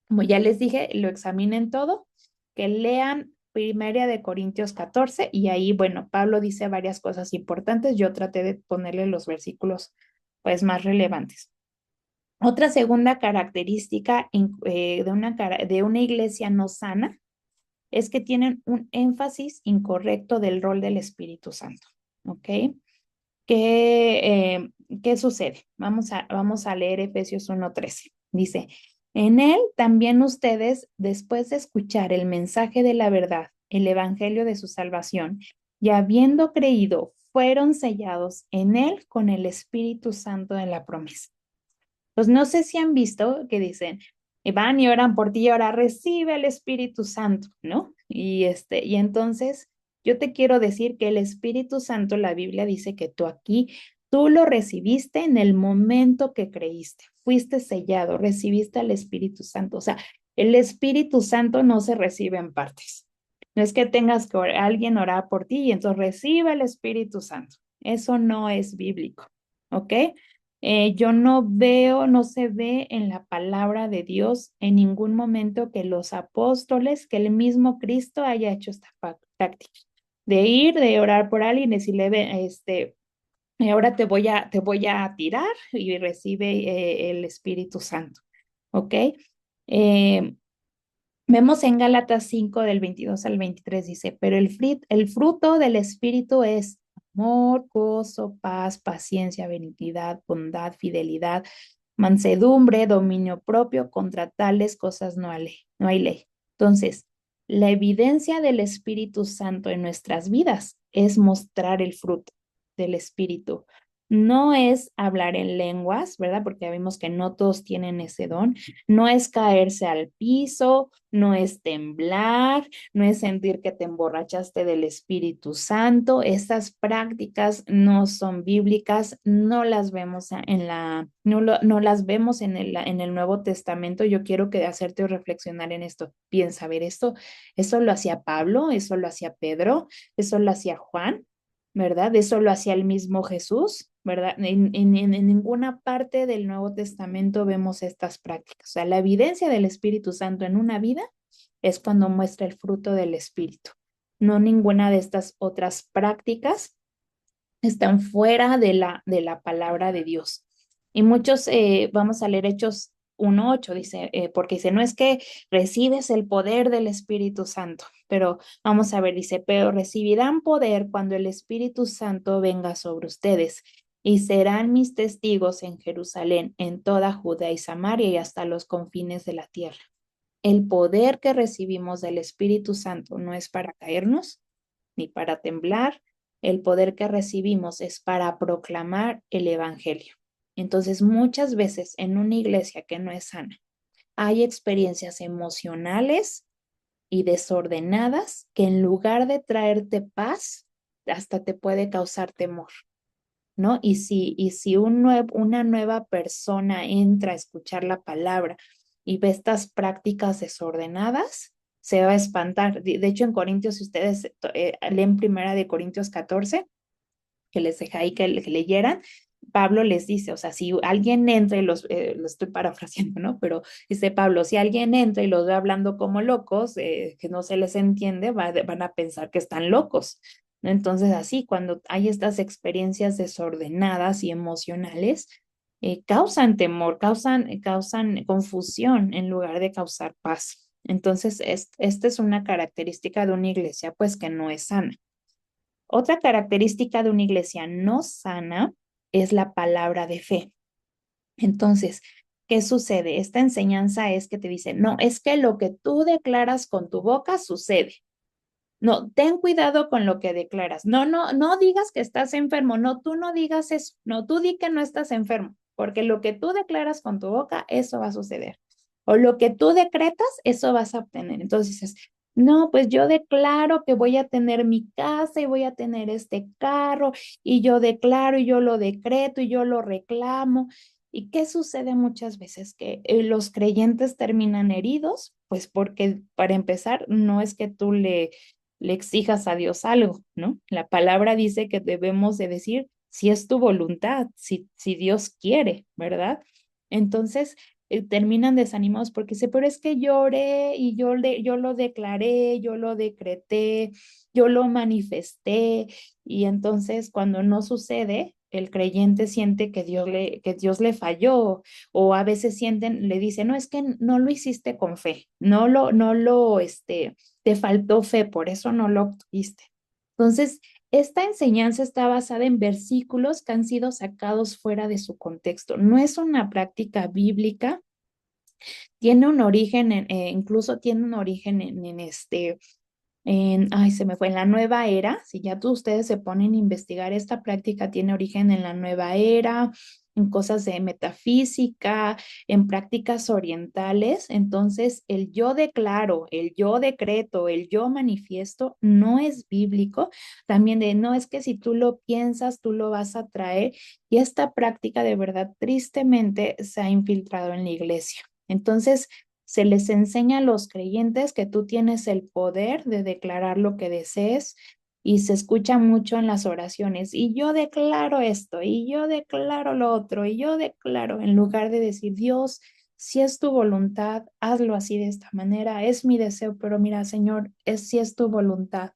como ya les dije, lo examinen todo, que lean Primera de Corintios 14 y ahí, bueno, Pablo dice varias cosas importantes. Yo traté de ponerle los versículos pues más relevantes. Otra segunda característica de una iglesia no sana es que tienen un énfasis incorrecto del rol del Espíritu Santo. ¿Ok? ¿Qué sucede? Vamos a leer Efesios 1:13. Dice, en él también ustedes, después de escuchar el mensaje de la verdad, el evangelio de su salvación, y habiendo creído, fueron sellados en él con el Espíritu Santo de la promesa. Pues no sé si han visto que dicen, van y oran por ti y ahora recibe el Espíritu Santo, ¿no? Y entonces yo te quiero decir que el Espíritu Santo, la Biblia dice que tú lo recibiste en el momento que creíste, fuiste sellado, recibiste al Espíritu Santo. O sea, el Espíritu Santo no se recibe en partes. No es que tengas que alguien orar por ti y entonces reciba el Espíritu Santo. Eso no es bíblico, ¿ok? Yo no se ve en la palabra de Dios en ningún momento que los apóstoles, que el mismo Cristo haya hecho esta práctica de ir, de orar por alguien, decirle, ahora te voy a tirar y recibe el Espíritu Santo, ¿ok? Eh, Vemos en Gálatas 5 del 22 al 23 dice, pero el fruto del Espíritu es amor, gozo, paz, paciencia, benignidad, bondad, fidelidad, mansedumbre, dominio propio. Contra tales cosas no hay ley. Entonces, la evidencia del Espíritu Santo en nuestras vidas es mostrar el fruto del Espíritu. No es hablar en lenguas, ¿verdad? Porque ya vimos que no todos tienen ese don. No es caerse al piso, no es temblar, no es sentir que te emborrachaste del Espíritu Santo. Estas prácticas no son bíblicas, no las vemos no las vemos en el Nuevo Testamento. Yo quiero hacerte reflexionar en esto. Piensa, a ver, eso lo hacía Pablo, eso lo hacía Pedro, eso lo hacía Juan, ¿verdad? Eso lo hacía el mismo Jesús, ¿verdad? En ninguna parte del Nuevo Testamento vemos estas prácticas. O sea, la evidencia del Espíritu Santo en una vida es cuando muestra el fruto del Espíritu. No ninguna de estas otras prácticas están fuera de la palabra de Dios. Y muchos, vamos a leer Hechos 1:8, dice, porque dice, no es que recibes el poder del Espíritu Santo, pero vamos a ver, dice, pero recibirán poder cuando el Espíritu Santo venga sobre ustedes y serán mis testigos en Jerusalén, en toda Judea y Samaria y hasta los confines de la tierra. El poder que recibimos del Espíritu Santo no es para caernos ni para temblar. El poder que recibimos es para proclamar el Evangelio. Entonces, muchas veces en una iglesia que no es sana, hay experiencias emocionales y desordenadas que en lugar de traerte paz, hasta te puede causar temor, ¿no? Y si una nueva persona entra a escuchar la palabra y ve estas prácticas desordenadas, se va a espantar. De hecho, en Corintios, si ustedes leen Primera de Corintios 14, que les dejé ahí que leyeran, Pablo les dice, o sea, si alguien entra y lo estoy parafraseando, ¿no? Pero dice Pablo, si alguien entra y los ve hablando como locos, que no se les entiende, van a pensar que están locos, ¿no? Entonces, así, cuando hay estas experiencias desordenadas y emocionales, causan temor, causan confusión en lugar de causar paz. Entonces, esta es una característica de una iglesia, pues, que no es sana. Otra característica de una iglesia no sana es la palabra de fe. Entonces, ¿qué sucede? Esta enseñanza es que te dice, no, es que lo que tú declaras con tu boca sucede. No, ten cuidado con lo que declaras. No, no, no digas que estás enfermo. No, tú no digas eso. No, tú di que no estás enfermo, porque lo que tú declaras con tu boca, eso va a suceder. O lo que tú decretas, eso vas a obtener. Entonces dices, no, pues yo declaro que voy a tener mi casa y voy a tener este carro y yo declaro y yo lo decreto y yo lo reclamo. ¿Y qué sucede muchas veces? Que los creyentes terminan heridos, pues porque para empezar, no es que tú le exijas a Dios algo, ¿no? La palabra dice que debemos de decir si es tu voluntad, si Dios quiere, ¿verdad? Entonces terminan desanimados porque dice, pero es que lloré y yo lo declaré, yo lo decreté, yo lo manifesté y entonces cuando no sucede, el creyente siente que Dios le falló o a veces sienten, le dicen, no, es que no lo hiciste con fe, te faltó fe, por eso no lo obtuviste. Entonces, esta enseñanza está basada en versículos que han sido sacados fuera de su contexto. No es una práctica bíblica, tiene un origen, incluso tiene un origen ay, se me fue, en la nueva era, si ya ustedes se ponen a investigar, esta práctica tiene origen en la nueva era, en cosas de metafísica, en prácticas orientales. Entonces, el yo declaro, el yo decreto, el yo manifiesto no es bíblico. También de, no es que si tú lo piensas, tú lo vas a traer. Y esta práctica de verdad, tristemente, se ha infiltrado en la iglesia. Entonces, se les enseña a los creyentes que tú tienes el poder de declarar lo que desees y se escucha mucho en las oraciones. Y yo declaro esto, y yo declaro lo otro, y yo declaro, en lugar de decir, Dios, si es tu voluntad, hazlo así de esta manera, es mi deseo, pero mira, Señor, si es tu voluntad.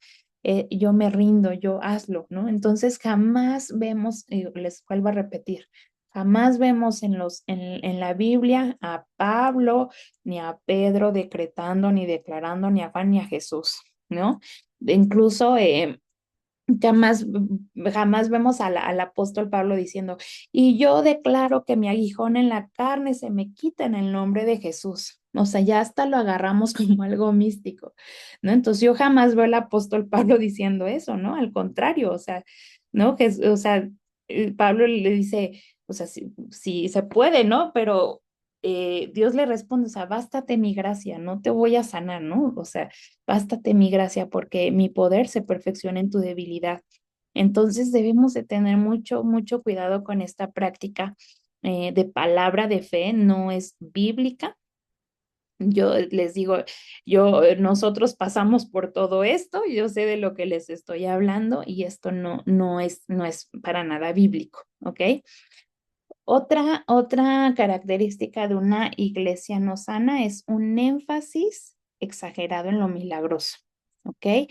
Yo me rindo, yo hazlo, ¿no? Entonces jamás vemos, les vuelvo a repetir, jamás vemos en la Biblia a Pablo ni a Pedro decretando, ni declarando, ni a Juan, ni a Jesús, ¿no? Incluso jamás, jamás vemos al apóstol Pablo diciendo, y yo declaro que mi aguijón en la carne se me quita en el nombre de Jesús. O sea, ya hasta lo agarramos como algo místico, ¿no? Entonces yo jamás veo al apóstol Pablo diciendo eso, ¿no? Al contrario, o sea, ¿no? O sea, Pablo le dice, o sea, sí se puede, ¿no? Pero Dios le responde, o sea, bástate mi gracia, no te voy a sanar, ¿no? O sea, bástate mi gracia porque mi poder se perfecciona en tu debilidad. Entonces debemos de tener mucho, mucho cuidado con esta práctica de palabra de fe, no es bíblica. Yo les digo, nosotros pasamos por todo esto, yo sé de lo que les estoy hablando y esto no es para nada bíblico, ¿ok? Otra característica de una iglesia no sana es un énfasis exagerado en lo milagroso, ¿ok?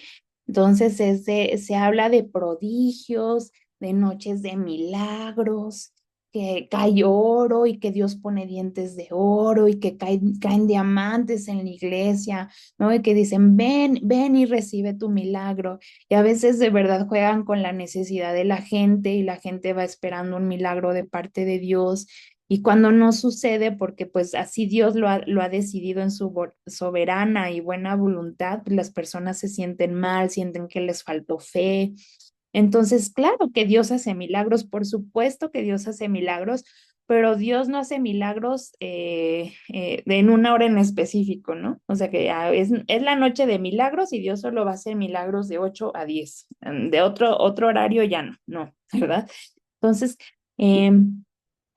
Entonces se habla de prodigios, de noches de milagros, que cae oro y que Dios pone dientes de oro y que caen diamantes en la iglesia, ¿no? Y que dicen, ven, ven y recibe tu milagro. Y a veces de verdad juegan con la necesidad de la gente y la gente va esperando un milagro de parte de Dios. Y cuando no sucede, porque pues así Dios lo ha decidido en su soberana y buena voluntad, pues, las personas se sienten mal, sienten que les faltó fe. Entonces, claro que Dios hace milagros, por supuesto que Dios hace milagros, pero Dios no hace milagros en una hora en específico, ¿no? O sea que es la noche de milagros y Dios solo va a hacer milagros de 8 a 10. De otro horario ya no, ¿verdad? Entonces,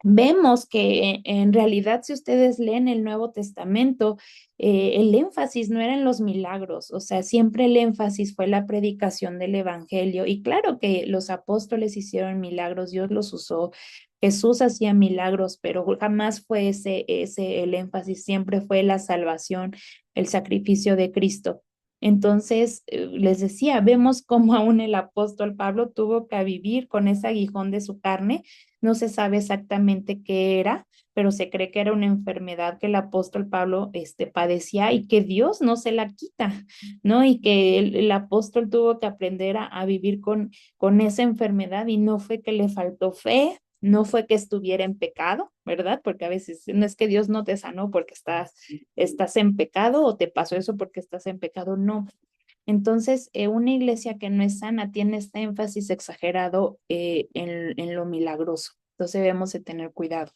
vemos que en realidad, si ustedes leen el Nuevo Testamento, el énfasis no era en los milagros, o sea, siempre el énfasis fue la predicación del Evangelio. Y claro que los apóstoles hicieron milagros, Dios los usó, Jesús hacía milagros, pero jamás fue ese el énfasis, siempre fue la salvación, el sacrificio de Cristo. Entonces, les decía, vemos cómo aún el apóstol Pablo tuvo que vivir con ese aguijón de su carne. No se sabe exactamente qué era, pero se cree que era una enfermedad que el apóstol Pablo padecía y que Dios no se la quita, ¿no? Y que el apóstol tuvo que aprender a vivir con esa enfermedad y no fue que le faltó fe, no fue que estuviera en pecado, ¿verdad? Porque a veces no es que Dios no te sanó porque estás en pecado o te pasó eso porque estás en pecado, no. Entonces, una iglesia que no es sana tiene este énfasis exagerado en lo milagroso. Entonces debemos de tener cuidado.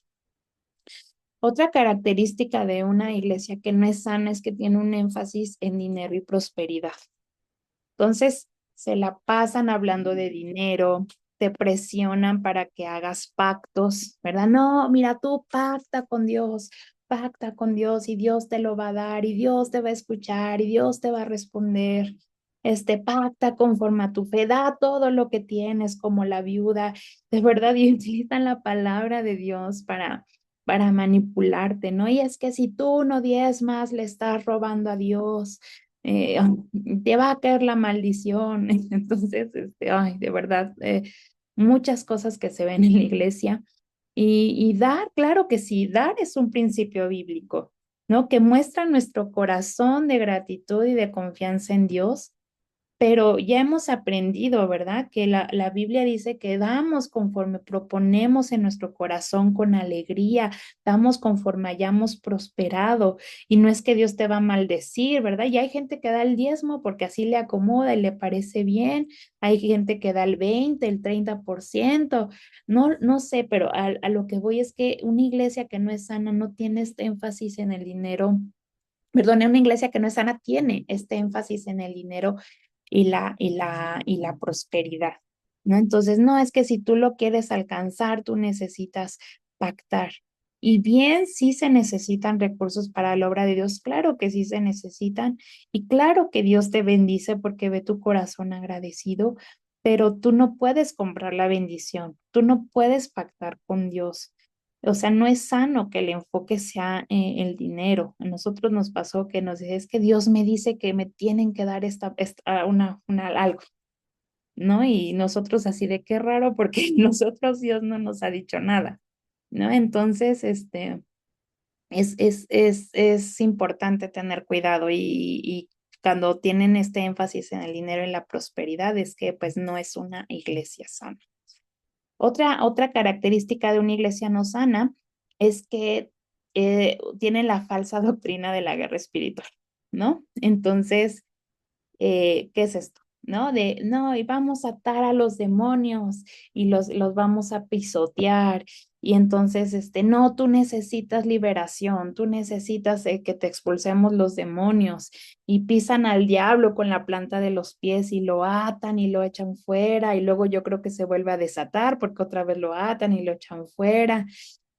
Otra característica de una iglesia que no es sana es que tiene un énfasis en dinero y prosperidad. Entonces, se la pasan hablando de dinero, te presionan para que hagas pactos, ¿verdad? No, mira, tú pacta con Dios y Dios te lo va a dar y Dios te va a escuchar y Dios te va a responder. Pacta conforme a tu fe, da todo lo que tienes como la viuda, de verdad, y utilizan la palabra de Dios para manipularte, ¿no? Y es que si tú no diezmas, le estás robando a Dios, eh, te va a caer la maldición. Entonces, ay, de verdad, muchas cosas que se ven en la iglesia. Y dar, claro que sí, dar es un principio bíblico, ¿no? Que muestra nuestro corazón de gratitud y de confianza en Dios, pero ya hemos aprendido, ¿verdad? Que la Biblia dice que damos conforme proponemos en nuestro corazón con alegría, damos conforme hayamos prosperado. Y no es que Dios te va a maldecir, ¿verdad? Y hay gente que da el diezmo porque así le acomoda y le parece bien. Hay gente que da el 20, el 30%. No, no sé, pero a lo que voy es que una iglesia que no es sana no tiene este énfasis en el dinero. Perdón, una iglesia que no es sana tiene este énfasis en el dinero y la prosperidad, ¿no? Entonces, no es que si tú lo quieres alcanzar, tú necesitas pactar. Y bien, sí se necesitan recursos para la obra de Dios, claro que sí se necesitan, y claro que Dios te bendice porque ve tu corazón agradecido, pero tú no puedes comprar la bendición, tú no puedes pactar con Dios. O sea, no es sano que el enfoque sea el dinero. A nosotros nos pasó que nos dice, es que Dios me dice que me tienen que dar algo, ¿no? Y nosotros así de qué raro, porque nosotros Dios no nos ha dicho nada, ¿no? Entonces, es importante tener cuidado y cuando tienen este énfasis en el dinero y la prosperidad, es que pues no es una iglesia sana. Otra característica de una iglesia no sana es que tiene la falsa doctrina de la guerra espiritual, ¿no? Entonces, ¿qué es esto? ¿No? No, y vamos a atar a los demonios y los vamos a pisotear. Y entonces, no, tú necesitas liberación, tú necesitas que te expulsemos los demonios y pisan al diablo con la planta de los pies y lo atan y lo echan fuera y luego yo creo que se vuelve a desatar porque otra vez lo atan y lo echan fuera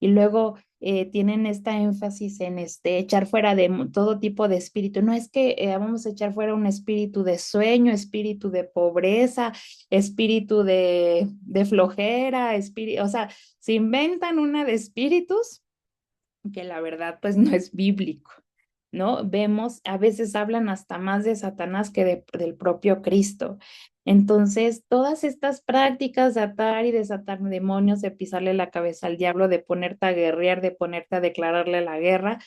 y luego tienen esta énfasis en echar fuera de todo tipo de espíritu. No es que vamos a echar fuera un espíritu de sueño, espíritu de pobreza, espíritu de flojera, espíritu, o sea, se inventan una de espíritus que la verdad pues no es bíblico, ¿no? Vemos, a veces hablan hasta más de Satanás que del propio Cristo. Entonces, todas estas prácticas de atar y desatar demonios, de pisarle la cabeza al diablo, de ponerte a guerrear, de ponerte a declararle la guerra,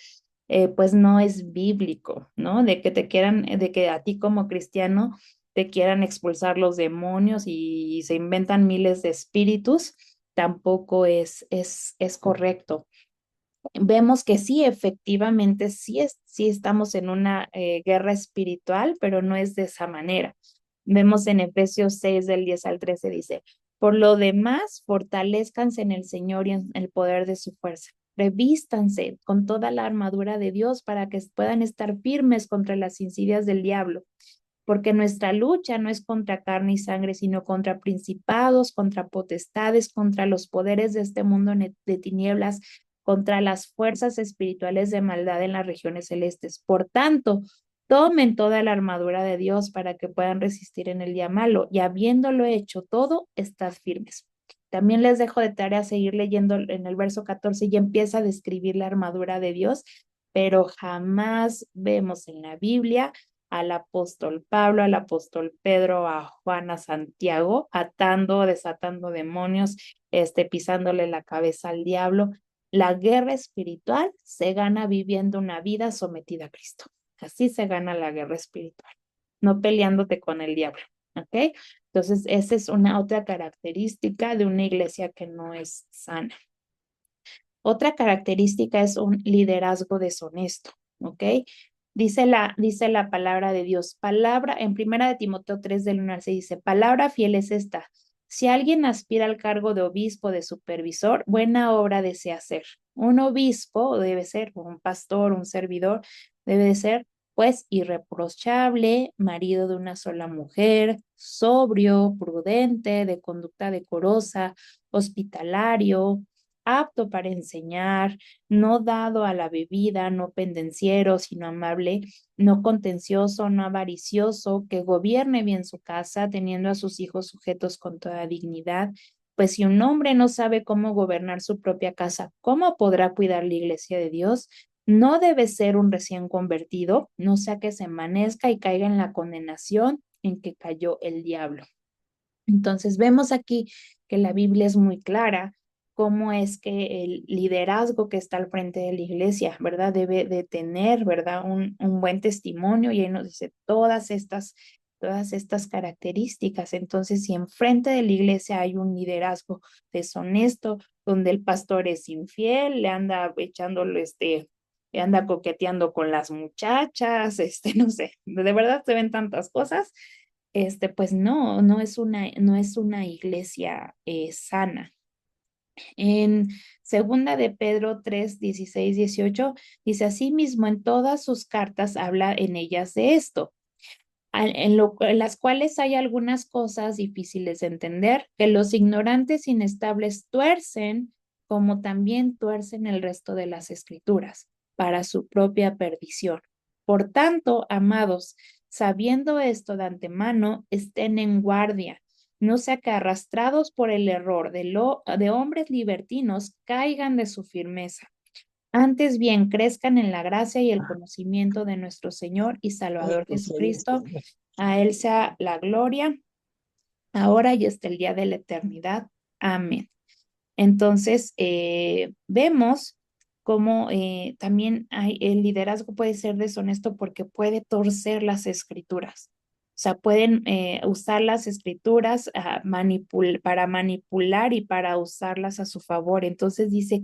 pues no es bíblico, ¿no? De que te quieran, de que a ti como cristiano te quieran expulsar los demonios y se inventan miles de espíritus, tampoco es correcto. Vemos que sí, efectivamente, sí estamos en una guerra espiritual, pero no es de esa manera. Vemos en Efesios 6 del 10 al 13 dice, por lo demás, fortalezcanse en el Señor y en el poder de su fuerza. Revístanse con toda la armadura de Dios para que puedan estar firmes contra las insidias del diablo porque nuestra lucha no es contra carne y sangre, sino contra principados, contra potestades, contra los poderes de este mundo de tinieblas, contra las fuerzas espirituales de maldad en las regiones celestes. Por tanto, tomen toda la armadura de Dios para que puedan resistir en el día malo, y habiéndolo hecho todo, estad firmes. También les dejo de tarea seguir leyendo en el verso 14 y empieza a describir la armadura de Dios, pero jamás vemos en la Biblia al apóstol Pablo, al apóstol Pedro, a Juan, a Santiago, atando, desatando demonios, pisándole la cabeza al diablo. La guerra espiritual se gana viviendo una vida sometida a Cristo. Así se gana la guerra espiritual, no peleándote con el diablo, ¿ok? Entonces, esa es una otra característica de una iglesia que no es sana. Otra característica es un liderazgo deshonesto, ¿ok? Dice la palabra de Dios, palabra, en primera de Timoteo 3 del 1 al 6 dice, palabra fiel es esta, si alguien aspira al cargo de obispo, de supervisor, buena obra desea hacer. Un obispo debe ser, un pastor, un servidor, debe ser, pues, irreprochable, marido de una sola mujer, sobrio, prudente, de conducta decorosa, hospitalario, apto para enseñar, no dado a la bebida, no pendenciero, sino amable, no contencioso, no avaricioso, que gobierne bien su casa, teniendo a sus hijos sujetos con toda dignidad. Pues si un hombre no sabe cómo gobernar su propia casa, ¿cómo podrá cuidar la iglesia de Dios? No debe ser un recién convertido, no sea que se envanezca y caiga en la condenación en que cayó el diablo. Entonces vemos aquí que la Biblia es muy clara cómo es que el liderazgo que está al frente de la iglesia, ¿verdad? Debe de tener, ¿verdad? Un buen testimonio, y ahí nos dice todas estas características. Entonces, si enfrente de la iglesia hay un liderazgo deshonesto, donde el pastor es infiel, le anda echándolo, le anda coqueteando con las muchachas, no sé, de verdad se ven tantas cosas, pues no es una iglesia sana. En segunda de Pedro 3, 16, 18, dice, asimismo en todas sus cartas habla en ellas de esto, en las cuales hay algunas cosas difíciles de entender, que los ignorantes inestables tuercen, como también tuercen el resto de las escrituras, para su propia perdición. Por tanto, amados, sabiendo esto de antemano, estén en guardia, no sea que arrastrados por el error de hombres libertinos caigan de su firmeza. Antes bien, crezcan en la gracia y el conocimiento de nuestro Señor y Salvador Jesucristo. A Él sea la gloria, ahora y hasta el día de la eternidad. Amén. Entonces, vemos cómo también el liderazgo puede ser deshonesto porque puede torcer las escrituras. O sea, pueden usar las escrituras para manipular y para usarlas a su favor. Entonces dice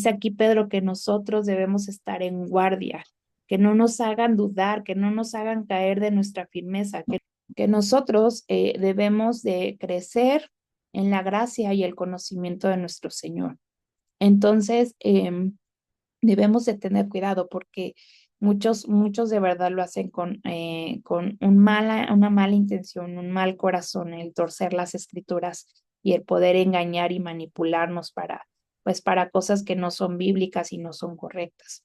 aquí Pedro que nosotros debemos estar en guardia, que no nos hagan dudar, que no nos hagan caer de nuestra firmeza, que nosotros debemos de crecer en la gracia y el conocimiento de nuestro Señor. Entonces, debemos de tener cuidado porque muchos de verdad lo hacen con una mala intención, un mal corazón, el torcer las escrituras y el poder engañar y manipularnos para cosas que no son bíblicas y no son correctas.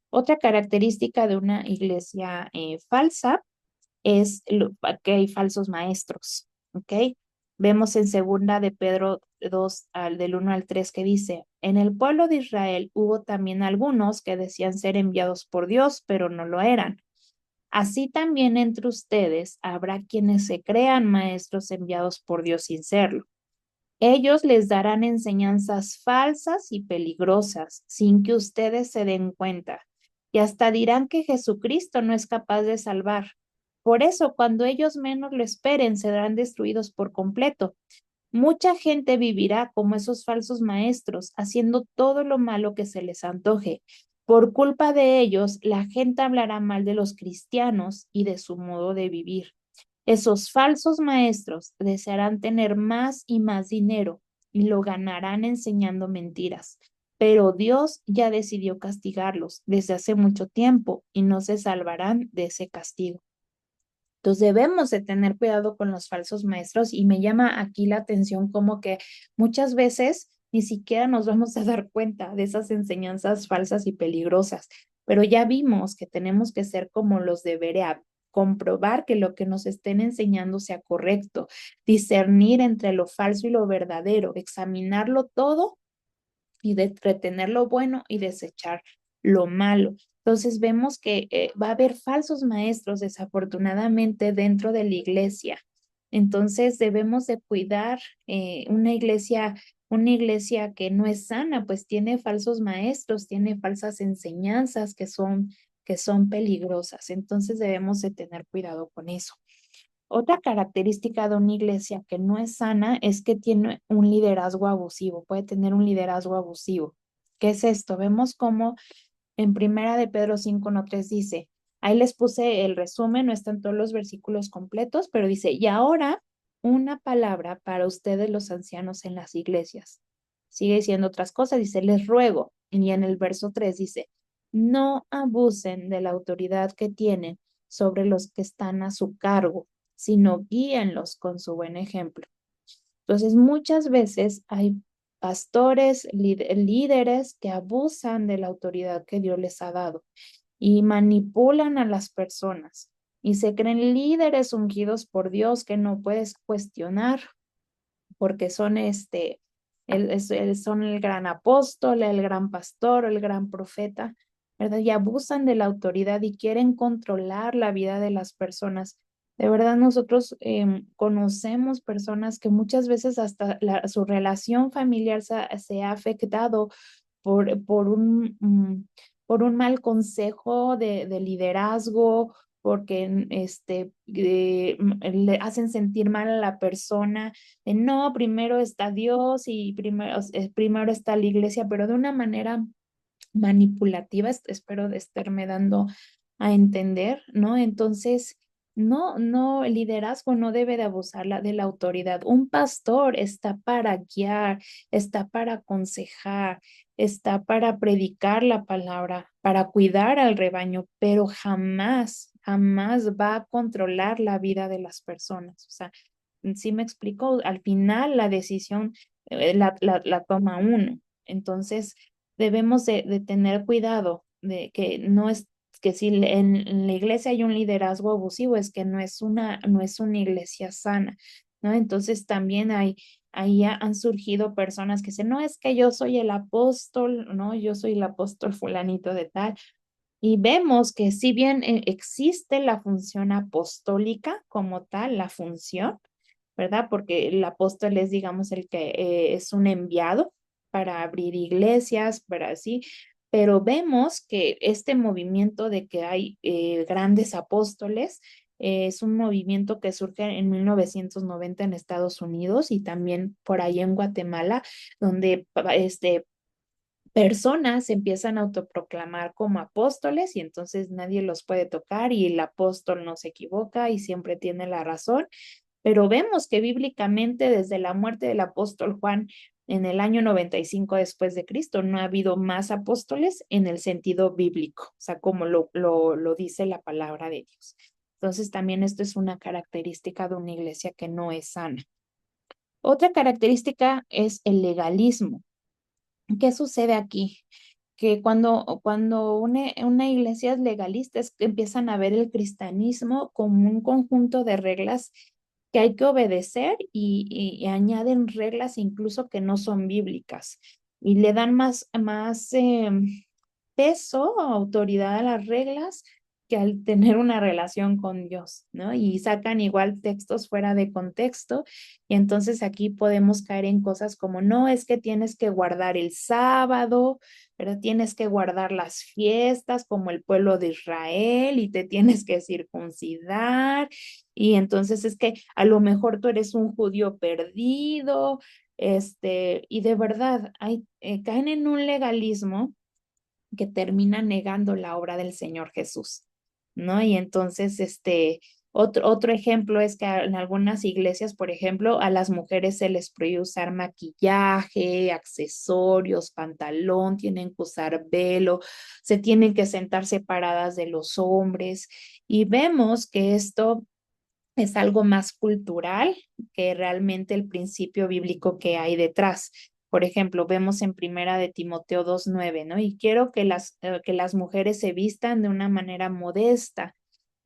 Otra característica de una iglesia falsa es que hay falsos maestros, ¿ok? Vemos en segunda de Pedro 2, del 1 al 3, que dice, en el pueblo de Israel hubo también algunos que decían ser enviados por Dios, pero no lo eran. Así también entre ustedes habrá quienes se crean maestros enviados por Dios sin serlo. Ellos les darán enseñanzas falsas y peligrosas sin que ustedes se den cuenta, y hasta dirán que Jesucristo no es capaz de salvar. Por eso, cuando ellos menos lo esperen, serán destruidos por completo. Mucha gente vivirá como esos falsos maestros, haciendo todo lo malo que se les antoje. Por culpa de ellos, la gente hablará mal de los cristianos y de su modo de vivir. Esos falsos maestros desearán tener más y más dinero y lo ganarán enseñando mentiras. Pero Dios ya decidió castigarlos desde hace mucho tiempo y no se salvarán de ese castigo. Entonces debemos de tener cuidado con los falsos maestros y me llama aquí la atención como que muchas veces ni siquiera nos vamos a dar cuenta de esas enseñanzas falsas y peligrosas, pero ya vimos que tenemos que ser como los de Berea, comprobar que lo que nos estén enseñando sea correcto, discernir entre lo falso y lo verdadero, examinarlo todo y de retener lo bueno y desechar lo malo. Entonces vemos que va a haber falsos maestros desafortunadamente dentro de la iglesia. Entonces debemos de cuidar una iglesia que no es sana, pues tiene falsos maestros, tiene falsas enseñanzas que son peligrosas. Entonces debemos de tener cuidado con eso. Otra característica de una iglesia que no es sana es que tiene un liderazgo abusivo, puede tener un liderazgo abusivo. ¿Qué es esto? Vemos cómo en Primera de Pedro 5:1-3 dice, ahí les puse el resumen, no están todos los versículos completos, pero dice, y ahora una palabra para ustedes los ancianos en las iglesias. Sigue diciendo otras cosas, dice, les ruego, y en el verso 3 dice, no abusen de la autoridad que tienen sobre los que están a su cargo, sino guíenlos con su buen ejemplo. Entonces, muchas veces hay pastores, líderes que abusan de la autoridad que Dios les ha dado y manipulan a las personas y se creen líderes ungidos por Dios que no puedes cuestionar porque son son el gran apóstol, el gran pastor, el gran profeta, ¿verdad? Y abusan de la autoridad y quieren controlar la vida de las personas. De verdad, nosotros conocemos personas que muchas veces hasta su relación familiar se ha afectado por por un mal consejo de liderazgo, porque le hacen sentir mal a la persona, de no, primero está Dios y primero está la iglesia, pero de una manera manipulativa, espero de estarme dando a entender, ¿no? Entonces, no, el liderazgo no debe de abusar de la autoridad. Un pastor está para guiar, está para aconsejar, está para predicar la palabra, para cuidar al rebaño, pero jamás va a controlar la vida de las personas. O sea, sí me explico, al final la decisión la toma uno. Entonces, debemos de tener cuidado de que no es que si en la iglesia hay un liderazgo abusivo, es que no es una iglesia sana, ¿no? Entonces también ahí han surgido personas que dicen, no, es que yo soy el apóstol, ¿no? Yo soy el apóstol fulanito de tal. Y vemos que si bien existe la función apostólica como tal, la función, ¿verdad? Porque el apóstol es, digamos, el que es un enviado para abrir iglesias, para así, pero vemos que este movimiento de que hay grandes apóstoles es un movimiento que surge en 1990 en Estados Unidos y también por ahí en Guatemala, donde personas se empiezan a autoproclamar como apóstoles y entonces nadie los puede tocar y el apóstol no se equivoca y siempre tiene la razón. Pero vemos que bíblicamente desde la muerte del apóstol Juan en el año 95 después de Cristo no ha habido más apóstoles en el sentido bíblico, o sea, como lo dice la palabra de Dios. Entonces también esto es una característica de una iglesia que no es sana. Otra característica es el legalismo. ¿Qué sucede aquí? Que cuando una iglesia es legalista, empiezan a ver el cristianismo como un conjunto de reglas que hay que obedecer y añaden reglas incluso que no son bíblicas y le dan más peso o autoridad a las reglas que al tener una relación con Dios, ¿no? Y sacan igual textos fuera de contexto y entonces aquí podemos caer en cosas como, no, es que tienes que guardar el sábado, pero tienes que guardar las fiestas como el pueblo de Israel y te tienes que circuncidar y entonces es que a lo mejor tú eres un judío perdido, y de verdad caen en un legalismo que termina negando la obra del Señor Jesús, ¿no? Y entonces, otro ejemplo es que en algunas iglesias, por ejemplo, a las mujeres se les prohíbe usar maquillaje, accesorios, pantalón, tienen que usar velo, se tienen que sentar separadas de los hombres y vemos que esto es algo más cultural que realmente el principio bíblico que hay detrás. Por ejemplo, vemos en Primera de Timoteo 2:9, ¿no? Y quiero que las mujeres se vistan de una manera modesta.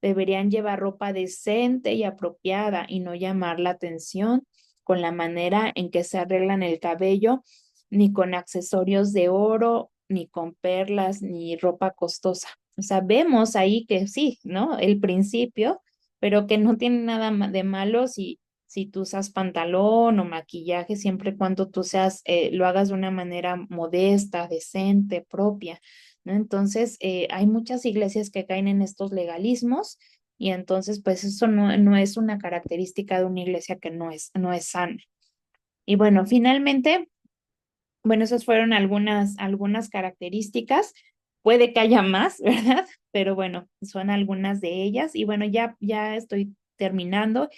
Deberían llevar ropa decente y apropiada y no llamar la atención con la manera en que se arreglan el cabello, ni con accesorios de oro, ni con perlas, ni ropa costosa. O sea, vemos ahí que sí, ¿no? El principio, pero que no tiene nada de malo si tú usas pantalón o maquillaje, siempre y cuando tú lo hagas de una manera modesta, decente, propia, ¿no? Entonces, hay muchas iglesias que caen en estos legalismos y entonces, pues eso no es una característica de una iglesia que no es sana. Y bueno, finalmente, bueno, esas fueron algunas características. Puede que haya más, ¿verdad? Pero bueno, son algunas de ellas. Y bueno, ya estoy terminando.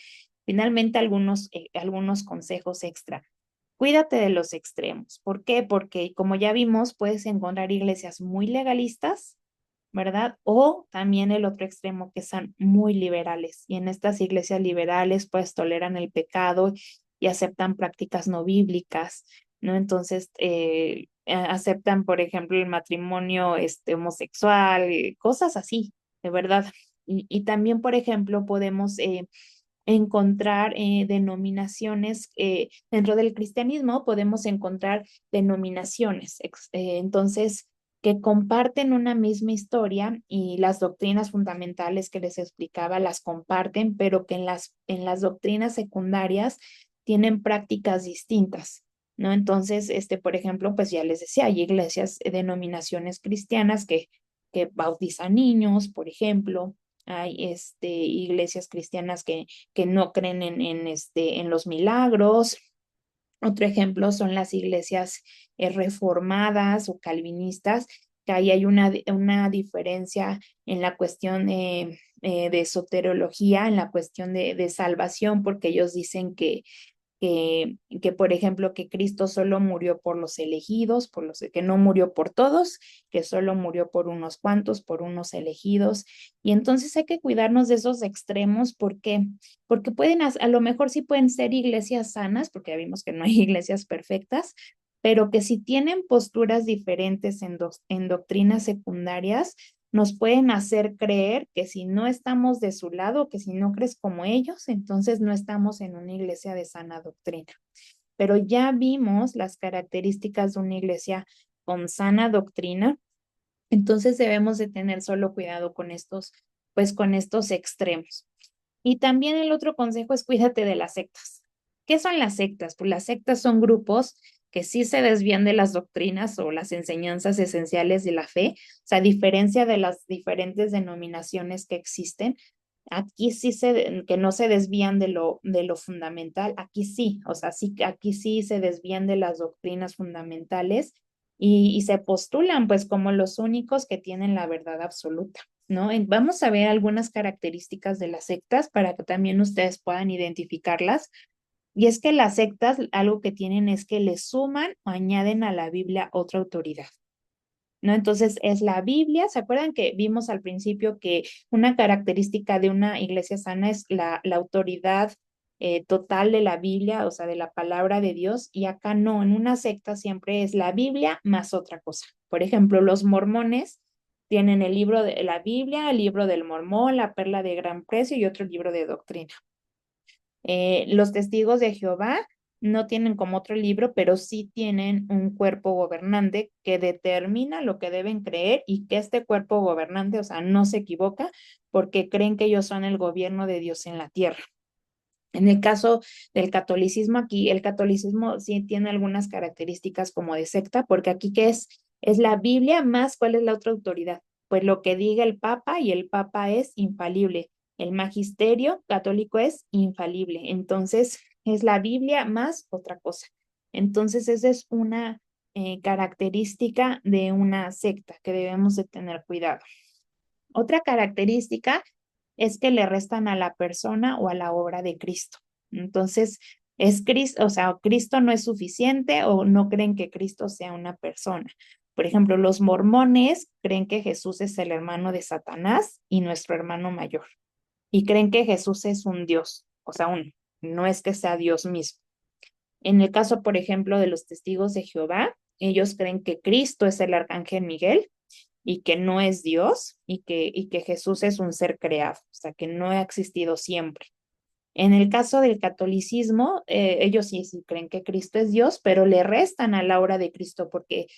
Finalmente, algunos consejos extra. Cuídate de los extremos. ¿Por qué? Porque como ya vimos, puedes encontrar iglesias muy legalistas, ¿verdad? O también el otro extremo que son muy liberales. Y en estas iglesias liberales, pues toleran el pecado y aceptan prácticas no bíblicas, ¿no? Entonces, aceptan, por ejemplo, el matrimonio homosexual, cosas así, de verdad. Y también, por ejemplo, podemos encontrar denominaciones, dentro del cristianismo podemos encontrar denominaciones, entonces, que comparten una misma historia y las doctrinas fundamentales que les explicaba las comparten, pero que en las doctrinas secundarias tienen prácticas distintas, ¿no? Entonces, por ejemplo, pues ya les decía, hay iglesias, denominaciones cristianas que bautizan niños, por ejemplo. Hay iglesias cristianas que no creen en los milagros. Otro ejemplo son las iglesias reformadas o calvinistas, que ahí hay una diferencia en la cuestión de soteriología, en la cuestión de salvación, porque ellos dicen por ejemplo, que Cristo solo murió por los elegidos, que no murió por todos, que solo murió por unos cuantos, por unos elegidos. Y entonces hay que cuidarnos de esos extremos porque a lo mejor sí pueden ser iglesias sanas, porque ya vimos que no hay iglesias perfectas, pero que si tienen posturas diferentes en doctrinas secundarias, nos pueden hacer creer que si no estamos de su lado, que si no crees como ellos, entonces no estamos en una iglesia de sana doctrina. Pero ya vimos las características de una iglesia con sana doctrina, entonces debemos de tener solo cuidado con estos extremos. Y también el otro consejo es cuídate de las sectas. ¿Qué son las sectas? Pues las sectas son grupos que sí se desvían de las doctrinas o las enseñanzas esenciales de la fe, o sea, a diferencia de las diferentes denominaciones que existen, aquí que no se desvían de lo fundamental, aquí sí, o sea, sí, aquí sí se desvían de las doctrinas fundamentales y se postulan pues como los únicos que tienen la verdad absoluta, ¿no? Vamos a ver algunas características de las sectas para que también ustedes puedan identificarlas. Y es que las sectas algo que tienen es que le suman o añaden a la Biblia otra autoridad, ¿no? Entonces es la Biblia. ¿Se acuerdan que vimos al principio que una característica de una iglesia sana es la autoridad total de la Biblia, o sea, de la palabra de Dios? Y acá no, en una secta siempre es la Biblia más otra cosa. Por ejemplo, los mormones tienen el libro de la Biblia, el libro del Mormón, la perla de gran precio y otro libro de doctrina. Los testigos de Jehová no tienen como otro libro, pero sí tienen un cuerpo gobernante que determina lo que deben creer y que este cuerpo gobernante, o sea, no se equivoca porque creen que ellos son el gobierno de Dios en la tierra. En el caso del catolicismo, aquí el catolicismo sí tiene algunas características como de secta, porque aquí ¿qué es? Es la Biblia más ¿cuál es la otra autoridad? Pues lo que diga el Papa y el Papa es infalible. El magisterio católico es infalible. Entonces, es la Biblia más otra cosa. Entonces, esa es una característica de una secta que debemos de tener cuidado. Otra característica es que le restan a la persona o a la obra de Cristo. Entonces, es Cristo, o sea, Cristo no es suficiente o no creen que Cristo sea una persona. Por ejemplo, los mormones creen que Jesús es el hermano de Satanás y nuestro hermano mayor. y creen que Jesús es un Dios, o sea, no es que sea Dios mismo. En el caso, por ejemplo, de los testigos de Jehová, ellos creen que Cristo es el arcángel Miguel y que no es Dios y que Jesús es un ser creado, o sea, que no ha existido siempre. En el caso del catolicismo, ellos sí creen que Cristo es Dios, pero le restan a la obra de Cristo porque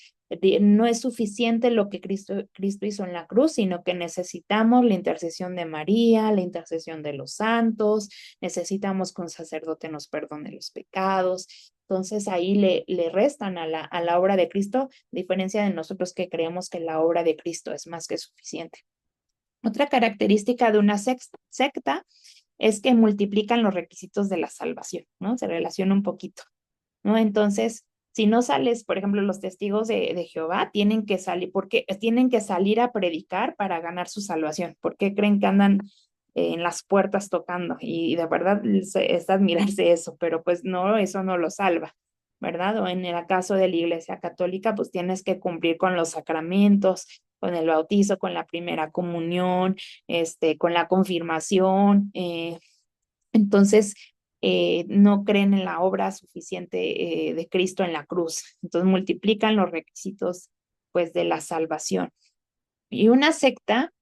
no es suficiente lo que Cristo hizo en la cruz, sino que necesitamos la intercesión de María, la intercesión de los santos, necesitamos que un sacerdote nos perdone los pecados. Entonces ahí le restan a la obra de Cristo, a diferencia de nosotros que creemos que la obra de Cristo es más que suficiente. Otra característica de una secta es que multiplican los requisitos de la salvación, ¿no? Se relaciona un poquito, ¿no? Entonces, si no sales, por ejemplo, los testigos de Jehová tienen que salir, porque tienen que salir a predicar para ganar su salvación, porque creen que andan en las puertas tocando y de verdad es admirarse eso, pero pues no, eso no lo salva, ¿verdad? O en el caso de la Iglesia Católica, pues tienes que cumplir con los sacramentos, con el bautizo, con la primera comunión, con la confirmación, entonces, no creen en la obra suficiente de Cristo en la cruz. Entonces, multiplican los requisitos, pues, de la salvación. Y una secta,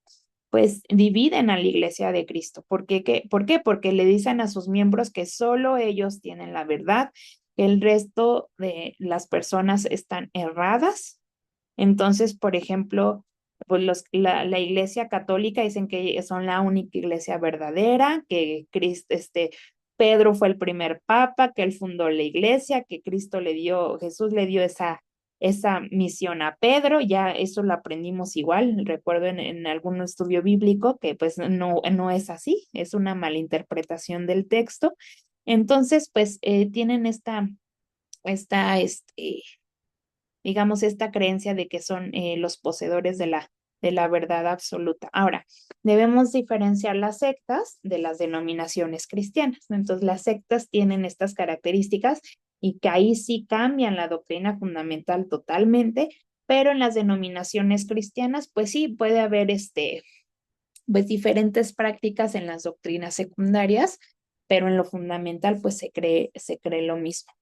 pues, dividen a la iglesia de Cristo. ¿Por qué? Porque le dicen a sus miembros que solo ellos tienen la verdad, que el resto de las personas están erradas. Entonces, por ejemplo, pues la iglesia católica dicen que son la única iglesia verdadera, que Pedro fue el primer papa, que él fundó la iglesia, que Jesús le dio esa misión a Pedro, ya eso lo aprendimos igual, recuerdo en algún estudio bíblico que pues no es así, es una malinterpretación del texto. Entonces, pues tienen esta, digamos, esta creencia de que son los poseedores de la verdad absoluta. Ahora, debemos diferenciar las sectas de las denominaciones cristianas, ¿no? Entonces, las sectas tienen estas características y que ahí sí cambian la doctrina fundamental totalmente, pero en las denominaciones cristianas, pues sí, puede haber pues diferentes prácticas en las doctrinas secundarias, pero en lo fundamental, pues se cree lo mismo.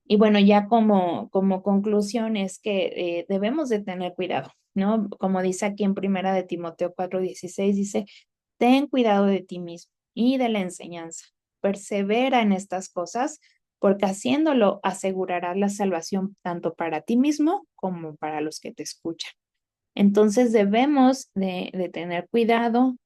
Y bueno, ya como conclusión es que debemos de tener cuidado, ¿no? Como dice aquí en Primera de Timoteo 4:16, dice, ten cuidado de ti mismo y de la enseñanza. Persevera en estas cosas, porque haciéndolo asegurarás la salvación tanto para ti mismo como para los que te escuchan. Entonces debemos de tener cuidado,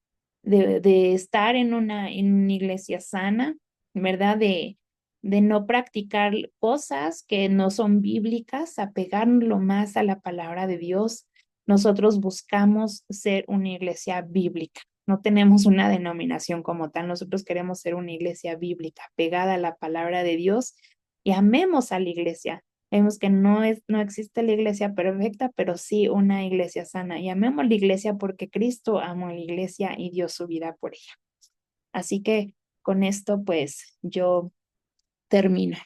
de estar en una iglesia sana, ¿verdad? De no practicar cosas que no son bíblicas, apegarlo más a la palabra de Dios. Nosotros buscamos ser una iglesia bíblica. No tenemos una denominación como tal. Nosotros queremos ser una iglesia bíblica, pegada a la palabra de Dios y amemos a la iglesia. Vemos que no existe la iglesia perfecta, pero sí una iglesia sana. Y amemos la iglesia porque Cristo amó la iglesia y dio su vida por ella. Así que con esto, pues yo termino.